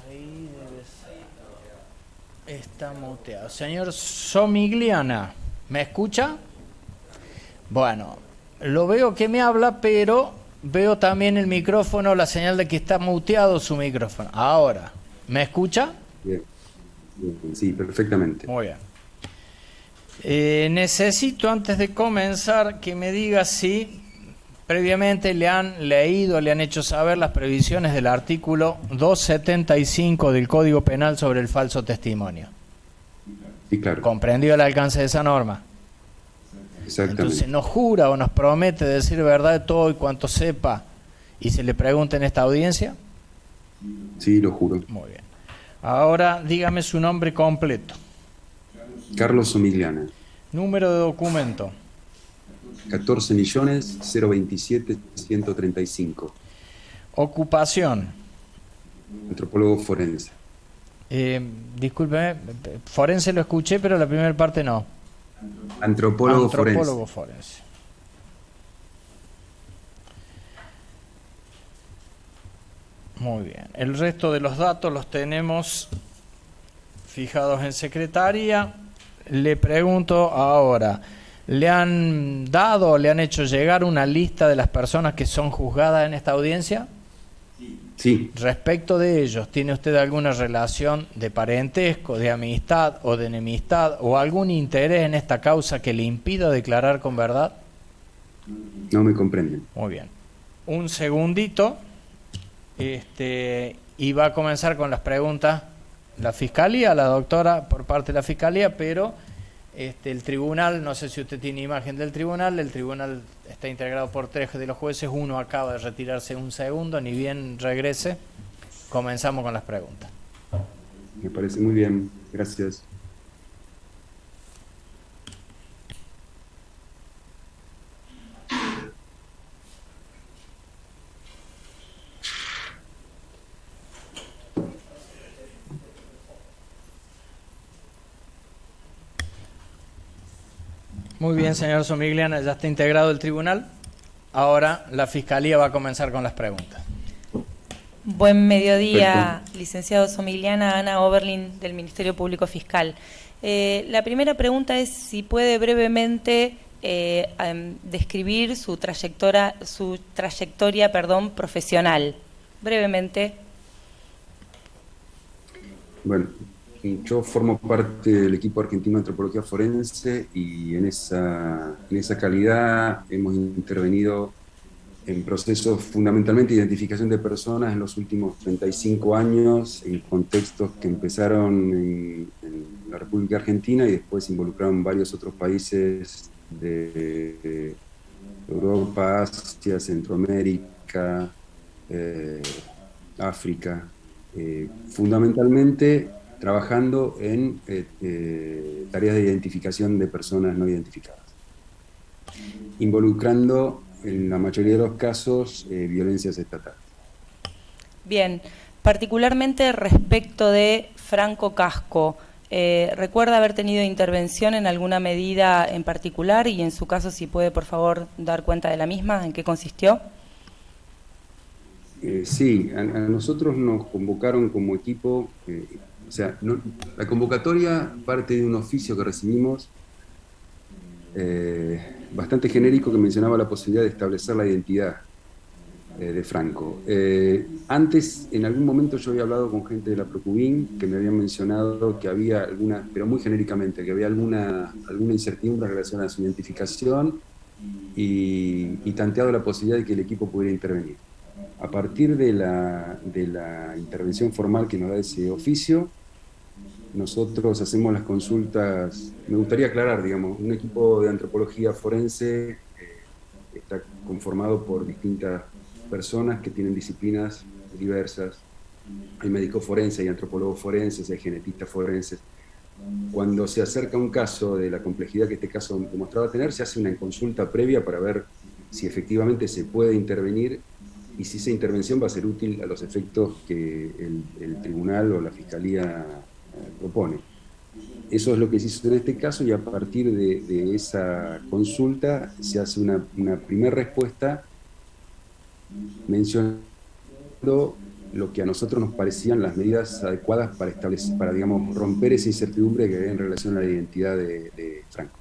S2: Ahí debe ser. Está muteado. Señor Somigliana, ¿me escucha? Bueno, lo veo que me habla, pero veo también el micrófono, la señal de que está muteado su micrófono. Ahora, ¿me escucha?
S16: Bien. Sí, perfectamente.
S2: Muy bien. Necesito, antes de comenzar, que me diga si previamente le han leído, le han hecho saber las previsiones del artículo 275 del Código Penal sobre el falso testimonio.
S16: Sí, claro.
S2: ¿Comprendió el alcance de esa norma?
S16: Exactamente.
S2: Entonces nos jura o nos promete decir verdad de todo y cuanto sepa y se le pregunta en esta audiencia.
S16: Sí, lo juro.
S2: Muy bien. Ahora dígame su nombre completo.
S16: Carlos Somigliana.
S2: Número de documento.
S16: 14.027.135.
S2: Ocupación.
S16: Antropólogo forense.
S2: Discúlpeme, forense lo escuché, pero la primera parte no.
S16: Antropólogo
S2: forense. Muy bien. El resto de los datos los tenemos fijados en secretaría. Le pregunto ahora, ¿le han dado o le han hecho llegar una lista de las personas que son juzgadas en esta audiencia?
S16: Sí.
S2: Respecto de ellos, ¿tiene usted alguna relación de parentesco, de amistad o de enemistad o algún interés en esta causa que le impida declarar con verdad?
S16: No me comprenden.
S2: Muy bien. Un segundito. Y va a comenzar con las preguntas la Fiscalía, la doctora por parte de la Fiscalía, pero el tribunal, no sé si usted tiene imagen del tribunal, el tribunal está integrado por 3 de los jueces, uno acaba de retirarse un segundo, ni bien regrese, comenzamos con las preguntas.
S16: Me parece muy bien, gracias.
S2: Muy bien, señor Somigliana, ya está integrado el tribunal. Ahora la Fiscalía va a comenzar con las preguntas.
S8: Buen mediodía, licenciado Somigliana, Ana Oberlin del Ministerio Público Fiscal. La primera pregunta es si puede brevemente describir su trayectoria profesional. Brevemente.
S16: Bueno, yo formo parte del equipo argentino de antropología forense y en esa calidad hemos intervenido en procesos fundamentalmente de identificación de personas en los últimos 35 años, en contextos que empezaron en la República Argentina y después involucraron varios otros países de Europa, Asia, Centroamérica, África, fundamentalmente trabajando en tareas de identificación de personas no identificadas, involucrando en la mayoría de los casos violencias estatales.
S8: Bien, particularmente respecto de Franco Casco, ¿recuerda haber tenido intervención en alguna medida en particular y en su caso si puede por favor dar cuenta de la misma, en qué consistió?
S16: Sí, a nosotros nos convocaron como equipo, la convocatoria parte de un oficio que recibimos bastante genérico que mencionaba la posibilidad de establecer la identidad de Franco. Antes, en algún momento yo había hablado con gente de la Procubín que me habían mencionado que había alguna, pero muy genéricamente, que había alguna incertidumbre en relación a su identificación y tanteado la posibilidad de que el equipo pudiera intervenir. A partir de la intervención formal que nos da ese oficio, nosotros hacemos las consultas. Me gustaría aclarar, digamos, un equipo de antropología forense está conformado por distintas personas que tienen disciplinas diversas. Hay médicos forenses, hay antropólogos forenses, hay genetistas forenses. Cuando se acerca un caso de la complejidad que este caso demostraba tener, se hace una consulta previa para ver si efectivamente se puede intervenir y si esa intervención va a ser útil a los efectos que el tribunal o la fiscalía propone. Eso es lo que se hizo en este caso y a partir de esa consulta se hace una primera respuesta mencionando lo que a nosotros nos parecían las medidas adecuadas para establecer, para, digamos, romper esa incertidumbre que había en relación a la identidad de Franco.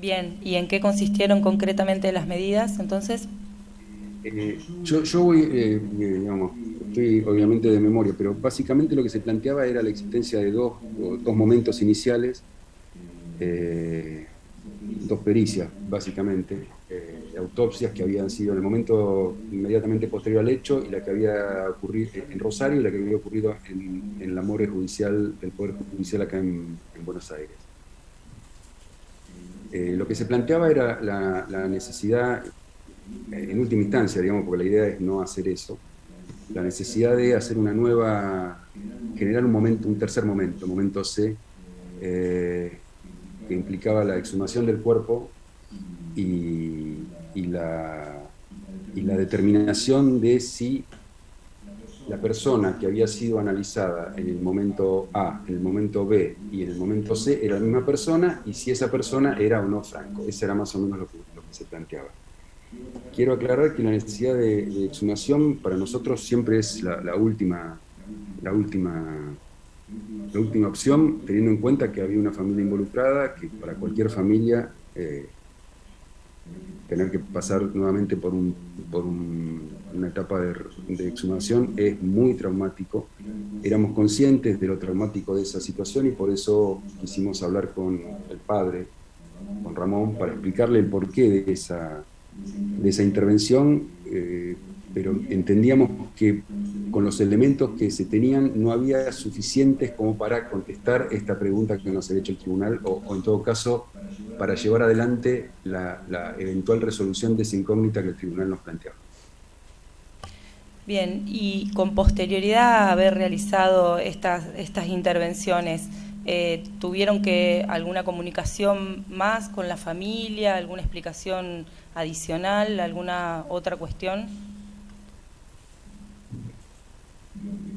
S8: Bien, ¿y en qué consistieron concretamente las medidas entonces?
S16: Yo voy, digamos, estoy obviamente de memoria, pero básicamente lo que se planteaba era la existencia de dos momentos iniciales, dos pericias, básicamente, autopsias que habían sido en el momento inmediatamente posterior al hecho y la que había ocurrido en Rosario y la que había ocurrido en la morgue judicial del Poder Judicial acá en Buenos Aires. Lo que se planteaba era la necesidad, en última instancia, digamos, porque la idea es no hacer eso, la necesidad de hacer una nueva, generar un tercer momento C, que implicaba la exhumación del cuerpo y la determinación de si la persona que había sido analizada en el momento A, en el momento B y en el momento C era la misma persona, y si esa persona era o no Franco. Ese era más o menos lo que se planteaba. Quiero aclarar que la necesidad de exhumación para nosotros siempre es la última opción, teniendo en cuenta que había una familia involucrada, que para cualquier familia tener que pasar nuevamente por una etapa de exhumación es muy traumático. Éramos conscientes de lo traumático de esa situación y por eso quisimos hablar con el padre, con Ramón, para explicarle el porqué de esa intervención, pero entendíamos que con los elementos que se tenían no había suficientes como para contestar esta pregunta que nos había hecho el tribunal o en todo caso para llevar adelante la eventual resolución de esa incógnita que el tribunal nos planteaba.
S8: Bien, y con posterioridad a haber realizado estas intervenciones, ¿tuvieron alguna comunicación más con la familia, alguna explicación adicional, alguna otra cuestión?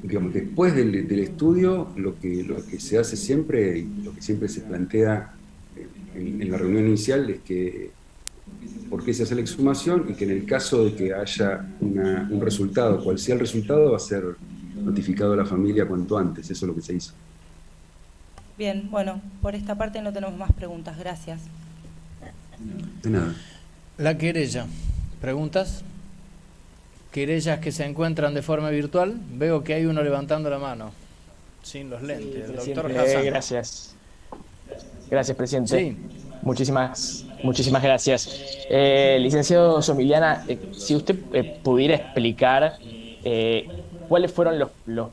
S16: Digamos, después del estudio, lo que se hace siempre, y lo que siempre se plantea en la reunión inicial, es que por qué se hace la exhumación y que en el caso de que haya un resultado, cual sea el resultado, va a ser notificado a la familia cuanto antes. Eso es lo que se hizo.
S8: Bien, bueno, por esta parte no tenemos más preguntas. Gracias.
S16: De nada.
S2: La querella. ¿Preguntas? Querellas que se encuentran de forma virtual. Veo que hay uno levantando la mano, sin los lentes. El doctor Hassan.
S17: Gracias. Gracias, presidente.
S2: Sí.
S17: Muchísimas gracias. Licenciado Somiliana, si usted pudiera explicar cuáles fueron los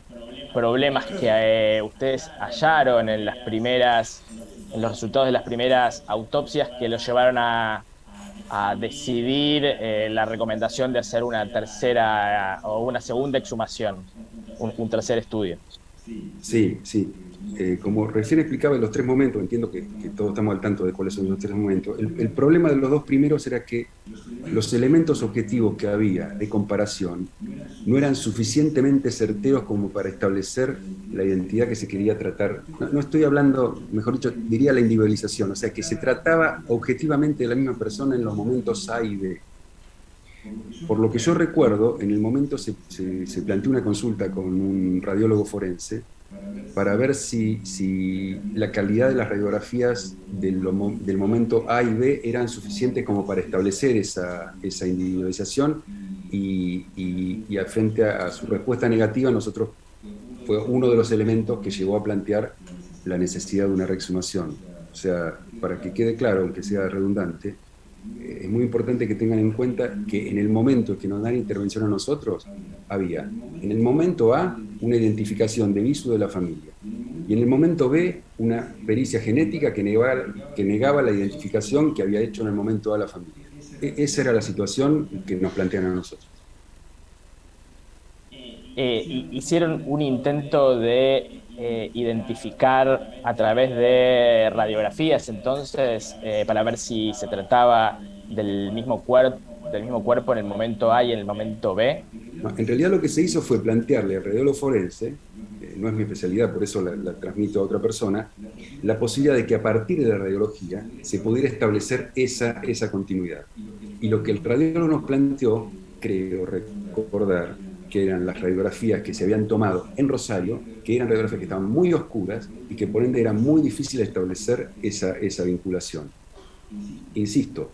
S17: problemas que ustedes hallaron en los resultados de las primeras autopsias que los llevaron a decidir la recomendación de hacer una tercera o una segunda exhumación, un tercer estudio.
S16: Sí. Como recién explicaba en los tres momentos, entiendo que todos estamos al tanto de cuáles son los tres momentos. El problema de los dos primeros era que los elementos objetivos que había de comparación no eran suficientemente certeros como para establecer la identidad que se quería tratar. No estoy hablando, mejor dicho, diría la individualización, o sea, que se trataba objetivamente de la misma persona en los momentos A y B. Por lo que yo recuerdo, en el momento se planteó una consulta con un radiólogo forense para ver si la calidad de las radiografías del momento A y B eran suficientes como para establecer esa individualización y frente a su respuesta negativa, nosotros fue uno de los elementos que llevó a plantear la necesidad de una reexhumación. O sea, para que quede claro, aunque sea redundante, es muy importante que tengan en cuenta que en el momento que nos dan intervención a nosotros, había en el momento A una identificación de visu de la familia y en el momento B una pericia genética que negaba la identificación que había hecho en el momento A la familia. Esa era la situación que nos plantean a nosotros.
S17: Hicieron un intento de identificar a través de radiografías, entonces, para ver si se trataba del mismo cuerpo en el momento A y en el momento B.
S16: No, en realidad lo que se hizo fue plantearle al radiólogo forense, no es mi especialidad, por eso la transmito a otra persona, la posibilidad de que a partir de la radiología se pudiera establecer esa continuidad. Y lo que el radiólogo nos planteó, creo recordar, que eran las radiografías que se habían tomado en Rosario, que eran radiografías que estaban muy oscuras y que por ende era muy difícil establecer esa vinculación. Insisto,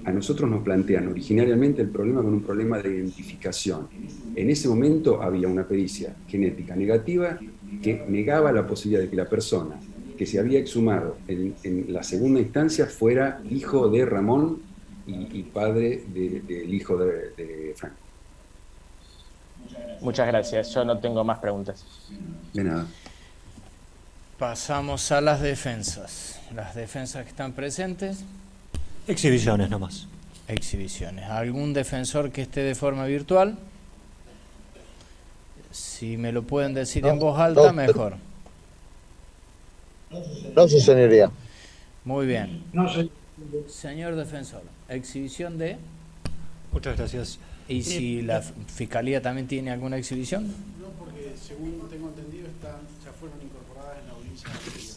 S16: a nosotros nos plantean originariamente el problema con un problema de identificación. En ese momento había una pericia genética negativa que negaba la posibilidad de que la persona que se había exhumado en la segunda instancia fuera hijo de Ramón y padre del hijo de Franco.
S17: Muchas gracias. Yo no tengo más preguntas.
S16: De nada.
S2: Pasamos a las defensas. Las defensas que están presentes.
S4: Exhibiciones nomás.
S2: Exhibiciones. ¿Algún defensor que esté de forma virtual? Si me lo pueden decir en voz alta, mejor.
S3: No, su señoría.
S2: Muy bien.
S3: No sé.
S2: Señor defensor, exhibición de...
S4: Muchas gracias.
S2: ¿Y si la Fiscalía también tiene alguna exhibición?
S5: No, porque según tengo entendido ya fueron incorporadas en la audiencia anterior.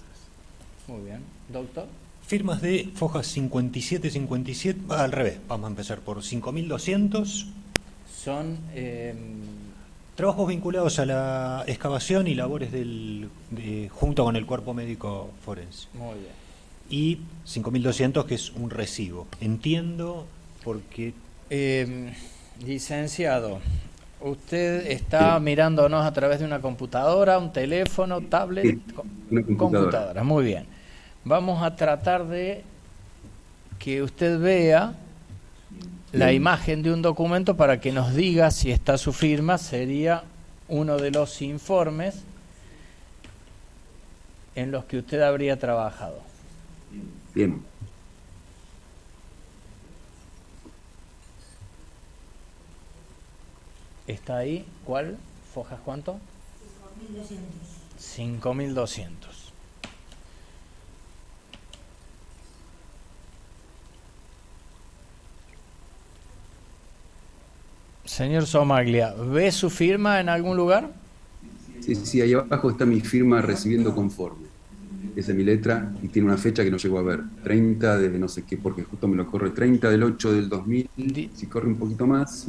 S2: Muy bien. Doctor.
S4: Firmas de fojas 57, al revés, vamos a empezar por 5.200.
S2: Son
S4: trabajos vinculados a la excavación y labores junto con el cuerpo médico forense.
S2: Muy bien.
S4: Y 5.200, que es un recibo. Entiendo porque...
S2: licenciado, usted está mirándonos a través de una computadora, un teléfono, tablet.
S16: Sí, una computadora.
S2: Muy bien. Vamos a tratar de que usted vea la imagen de un documento para que nos diga si está su firma. Sería uno de los informes en los que usted habría trabajado.
S16: Bien.
S2: ¿Está ahí? ¿Cuál? ¿Fojas cuánto? 5.200. Señor Somaglia, ¿ve su firma en algún lugar?
S16: Sí, ahí abajo está mi firma recibiendo conforme. Esa es mi letra y tiene una fecha que no llegó a ver. 30 de no sé qué, porque justo me lo corre. 30 del 8 del 2000. Si corre un poquito más.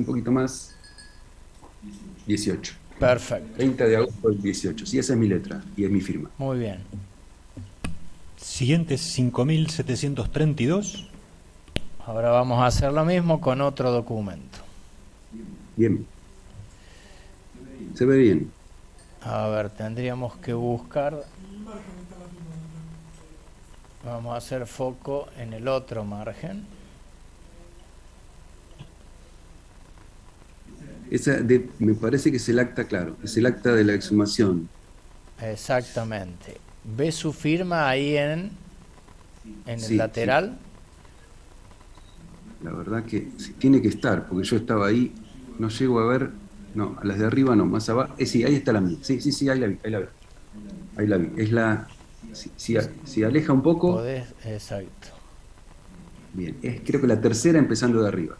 S16: 18.
S2: Perfecto.
S16: 30 de agosto del 18. Sí, esa es mi letra y es mi firma.
S2: Muy bien.
S4: Siguiente, 5.732.
S2: Ahora vamos a hacer lo mismo con otro documento.
S16: Bien. Se ve bien.
S2: A ver, tendríamos que buscar... Vamos a hacer foco en el otro margen.
S16: Me parece que es el acta, claro. Es el acta de la exhumación.
S2: Exactamente. ¿Ve su firma ahí en el
S16: Sí,
S2: lateral?
S16: La verdad que sí, tiene que estar, porque yo estaba ahí, no llego a ver, no, a las de arriba no, más abajo, sí, ahí está la mía, sí, ahí la vi. Es la, si aleja un poco,
S2: Exacto.
S16: bien, es creo que la tercera empezando de arriba.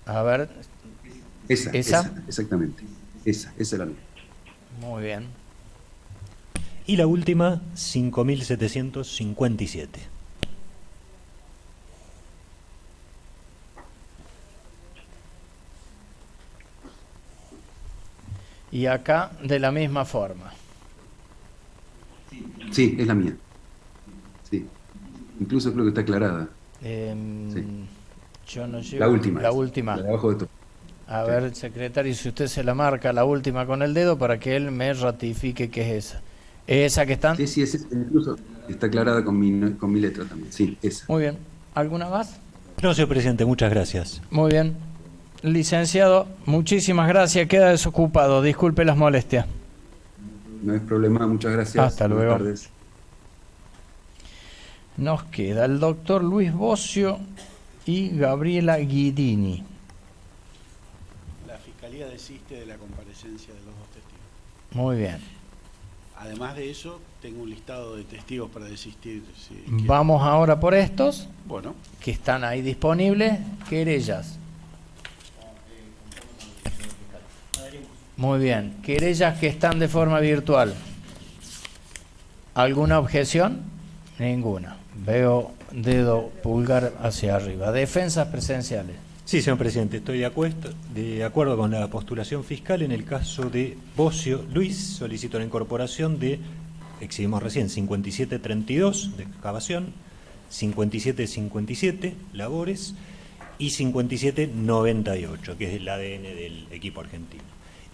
S2: A ver.
S16: Esa, exactamente, esa es la mía.
S2: Muy bien.
S4: Y la última, 5.757.
S2: Y acá de la misma forma.
S16: Sí, es la mía. Sí. Incluso creo que está aclarada. Sí.
S2: Yo no llevo
S16: La última.
S2: La última.
S16: La de abajo de todo.
S2: A ver, secretario, si usted se la marca la última con el dedo para que él me ratifique que es esa. ¿Es esa que están?
S16: Sí, es esa. Incluso está aclarada con mi letra también. Sí, esa.
S2: Muy bien. ¿Alguna más?
S4: No, señor presidente, muchas gracias.
S2: Muy bien. Licenciado, muchísimas gracias. Queda desocupado. Disculpe las molestias.
S16: No es problema, muchas gracias.
S2: Hasta luego.
S16: Buenas tardes.
S2: Nos queda el doctor Luis Bocio y Gabriela Guidini.
S5: La Fiscalía desiste de la comparecencia de los dos testigos.
S2: Muy bien.
S5: Además de eso, tengo un listado de testigos para desistir. Si
S2: Vamos ahora por estos.
S5: Bueno.
S2: Que están ahí disponibles. Querellas. Muy bien. Querellas que están de forma virtual. ¿Alguna objeción? Ninguna. Veo dedo pulgar hacia arriba. Defensas presenciales.
S4: Sí, señor presidente, estoy de acuerdo con la postulación fiscal. En el caso de Bocio Luis, solicito la incorporación de, exhibimos recién, 5732 de excavación, 5757 labores y 5798, que es el ADN del equipo argentino.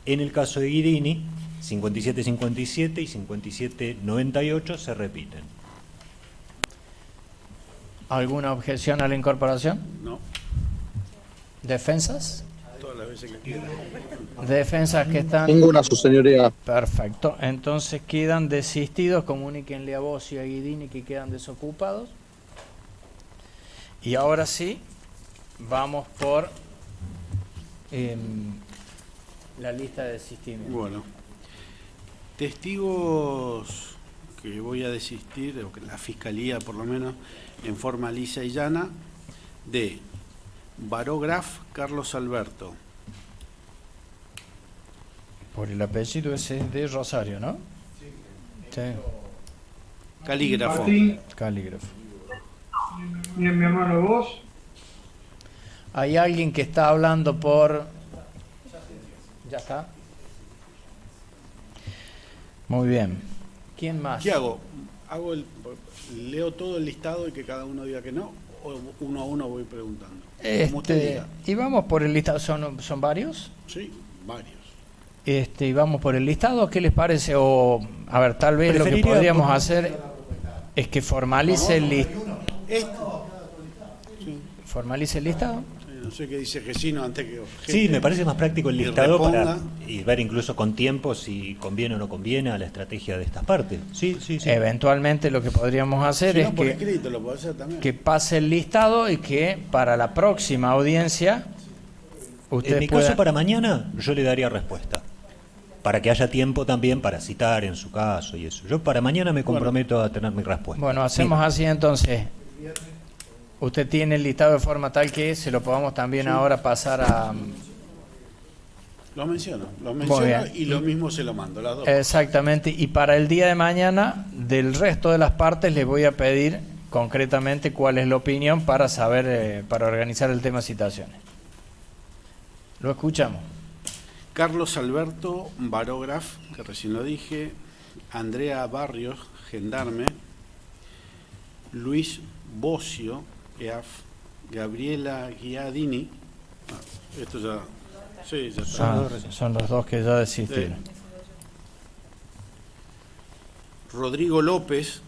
S4: En el caso de Guidini, 5757 y 5798 se repiten.
S2: ¿Alguna objeción a la incorporación?
S5: No.
S2: ¿Defensas?
S5: Todas las veces que quieran.
S2: Defensas que están...
S3: Ninguna, su señoría.
S2: Perfecto. Entonces quedan desistidos. Comuníquenle a vos y a Guidini que quedan desocupados. Y ahora sí, vamos por la lista de desistimientos.
S5: Bueno, testigos que voy a desistir, o que la Fiscalía por lo menos, en forma lisa y llana, de Barógraf Carlos Alberto.
S2: Por el apellido ese es de Rosario, ¿no? Sí.
S5: Calígrafo.
S2: Calígrafo.
S18: Bien, mi hermano, vos.
S2: Hay alguien que está hablando por... ¿Ya está? Muy bien. ¿Quién más?
S5: ¿Qué hago? ¿Leo todo el listado y que cada uno diga que no? ¿O uno a uno voy preguntando? Como usted diga.
S2: Y vamos por el listado. ¿Son varios?
S5: Sí, varios.
S2: Y vamos por el listado. ¿Qué les parece? O, a ver, tal vez lo que podríamos hacer es que formalice el listado. ¿Formalice el listado?
S5: No sé qué dice Gesino antes que...
S4: Sí, me parece más práctico el listado para ver incluso con tiempo si conviene o no conviene a la estrategia de estas partes. Sí.
S2: Eventualmente lo que podríamos hacer
S5: Si
S2: es
S5: no, por escrito lo puedo hacer también.
S2: que pase el listado y que para la próxima audiencia usted
S4: en mi
S2: pueda...
S4: caso, para mañana yo le daría respuesta, para que haya tiempo también para citar en su caso y eso. Yo para mañana me comprometo a tener mi respuesta.
S2: Bueno, hacemos así entonces. Usted tiene el listado de forma tal que se lo podamos también ahora pasar a...
S5: Lo menciono
S2: bien.
S5: y lo mismo se lo mando, las dos.
S2: Exactamente, y para el día de mañana, del resto de las partes, les voy a pedir concretamente cuál es la opinión para saber, para organizar el tema citaciones. Lo escuchamos.
S5: Carlos Alberto Barógraf, que recién lo dije, Andrea Barrios, gendarme, Luis Bocio, EAF, Gabriela Guiadini, esto ya, sí, ya está.
S2: Son los dos que ya desistieron.
S5: Rodrigo López,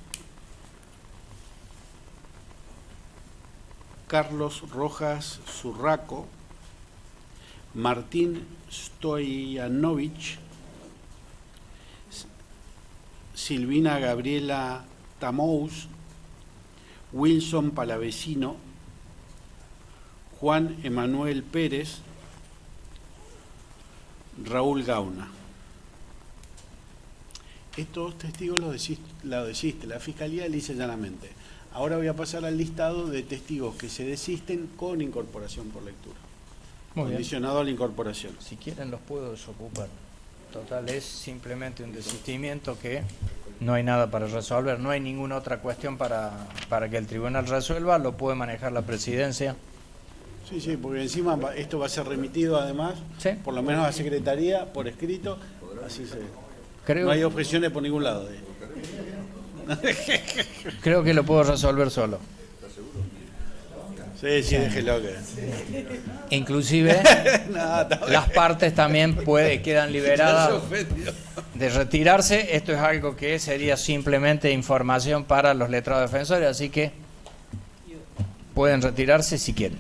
S5: Carlos Rojas Zurraco, Martín Stoyanovich, Silvina Gabriela Tamous, Wilson Palavecino, Juan Emanuel Pérez, Raúl Gauna. Estos testigos los desiste la Fiscalía lisa y llanamente. Ahora voy a pasar al listado de testigos que se desisten con incorporación por lectura. Condicionado a la incorporación.
S2: Si quieren los puedo desocupar. Total, es simplemente un desistimiento que no hay nada para resolver, no hay ninguna otra cuestión para que el tribunal resuelva, lo puede manejar la presidencia.
S5: Sí, porque encima esto va a ser remitido además, por lo menos a Secretaría, por escrito, así no hay objeciones por ningún lado.
S2: Creo que lo puedo resolver solo.
S5: Sí, déjelo que...
S2: Inclusive las partes también quedan liberadas de retirarse. Esto es algo que sería simplemente información para los letrados defensores, así que pueden retirarse si quieren.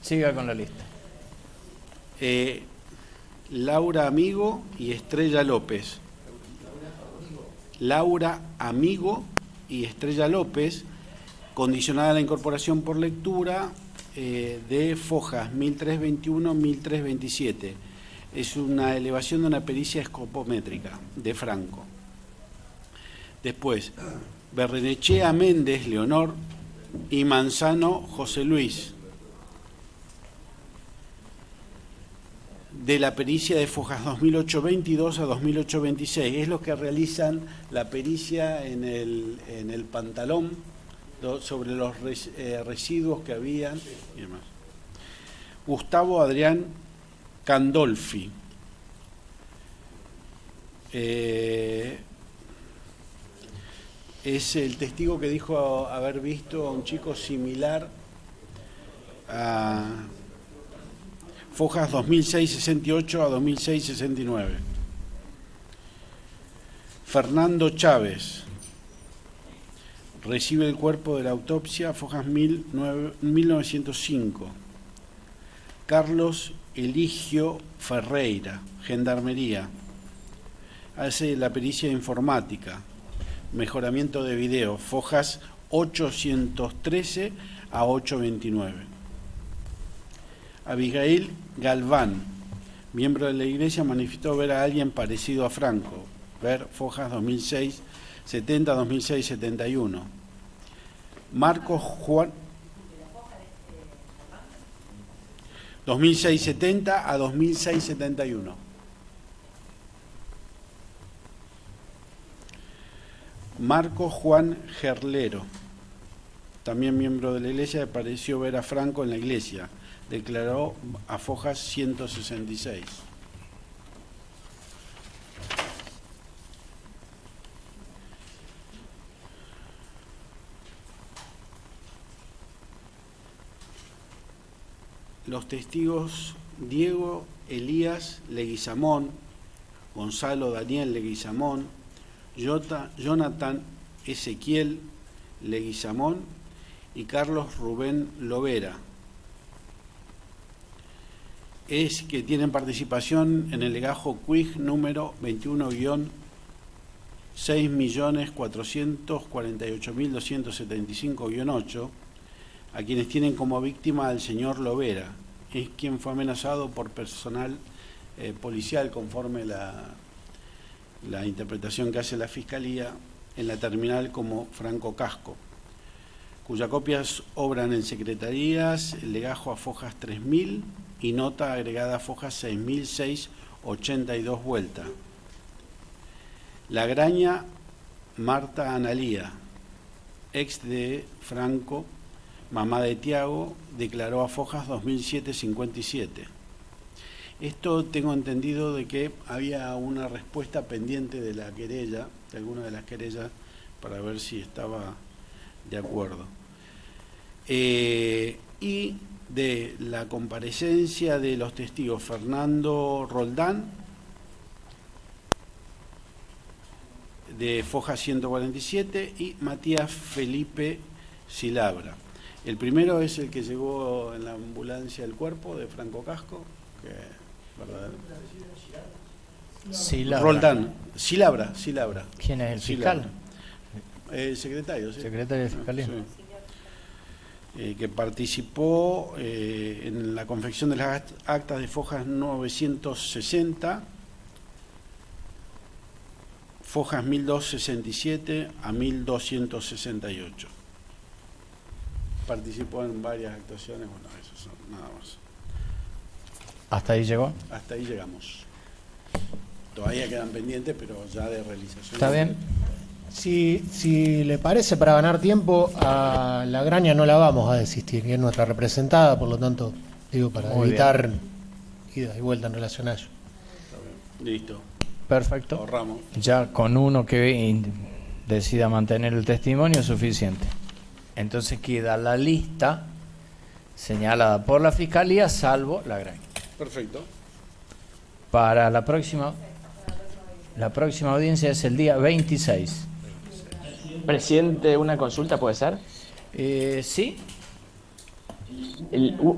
S2: Siga con la lista.
S5: Laura Amigo y Estrella López. Laura Amigo y Estrella López, condicionada a la incorporación por lectura de Fojas 1321-1327. Es una elevación de una pericia escopométrica de Franco. Después, Berrenechea Méndez Leonor y Manzano José Luis. De la pericia de Fojas 2008-22 a 2008-26. Es lo que realizan la pericia en el pantalón sobre los residuos que habían y demás. Gustavo Adrián Candolfi. Es el testigo que dijo haber visto a un chico similar a Fojas 2006-68 a 2006-69. Fernando Chávez. Recibe el cuerpo de la autopsia, Fojas 1905. Carlos Eligio Ferreira, Gendarmería. Hace la pericia informática, mejoramiento de video, Fojas 813 a 829. Abigail Galván, miembro de la Iglesia, manifestó ver a alguien parecido a Franco. Ver Fojas 2006-70, 2006-71. Marcos Juan 2006-70 a 2006-71. Marcos Juan Gerlero, también miembro de la Iglesia, pareció ver a Franco en la iglesia. Declaró a Fojas 166. Los testigos Diego Elías Leguizamón, Gonzalo Daniel Leguizamón, Jonathan Ezequiel Leguizamón y Carlos Rubén Lovera, es que tienen participación en el legajo QUIG número 21-6.448.275-8, a quienes tienen como víctima al señor Lovera, es quien fue amenazado por personal policial conforme la interpretación que hace la Fiscalía en la terminal como Franco Casco, cuyas copias obran en secretarías, el legajo a Fojas 3000 y nota agregada a Fojas 600682 vuelta. La Graña Marta Analía, ex de Franco, mamá de Tiago, declaró a Fojas 2007-57. Esto tengo entendido de que había una respuesta pendiente de la querella, de alguna de las querellas, para ver si estaba de acuerdo. Y de la comparecencia de los testigos Fernando Roldán, de Foja 147, y Matías Felipe Silabra. El primero es el que llevó en la ambulancia el cuerpo de Franco Casco, que, ¿verdad?
S2: Silabra.
S5: Roldán, Silabra.
S2: ¿Quién es el fiscal?
S5: El secretario, ¿sí?
S2: Secretario de Fiscalía.
S5: Sí. Que participó en la confección de las actas de Fojas 960, Fojas 1267 a 1268. Participó en varias actuaciones, bueno, eso son nada más.
S2: ¿Hasta ahí llegó?
S5: Hasta ahí llegamos. Todavía quedan pendientes, pero ya de realización.
S2: ¿Está bien?
S15: Si le parece, para ganar tiempo, a la Graña no la vamos a desistir, que es nuestra representada, por lo tanto, digo, para
S2: Muy
S15: evitar
S2: bien.
S15: ida y vuelta en relación a ello.
S5: Listo.
S2: Perfecto.
S5: Ahorramos.
S2: Ya con uno que decida mantener el testimonio es suficiente. Entonces queda la lista señalada por la Fiscalía, salvo la Graña.
S5: Perfecto.
S2: Para la próxima audiencia es el día 26.
S17: Presidente, una consulta, ¿puede ser?
S2: Sí.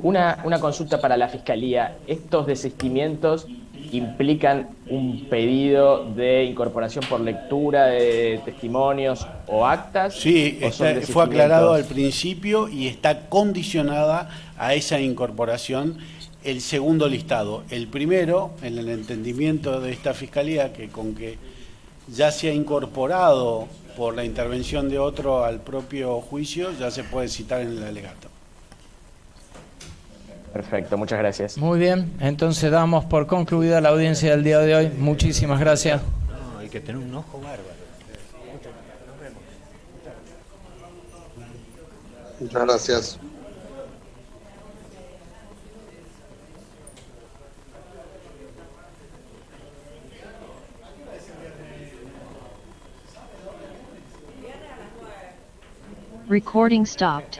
S17: Una consulta para la Fiscalía. ¿Estos desistimientos implican un pedido de incorporación por lectura de testimonios o actas?
S5: Sí,
S17: ¿O son
S5: fue aclarado al
S17: desistimientos?
S5: principio y está condicionada a esa incorporación el segundo listado. El primero, en el entendimiento de esta Fiscalía, que con que ya se ha incorporado por la intervención de otro al propio juicio, ya se puede citar en el alegato.
S17: Perfecto, muchas gracias.
S2: Muy bien, entonces damos por concluida la audiencia del día de hoy. Muchísimas gracias.
S4: No, hay que tener un ojo bárbaro.
S3: Muchas gracias.
S6: Recording stopped.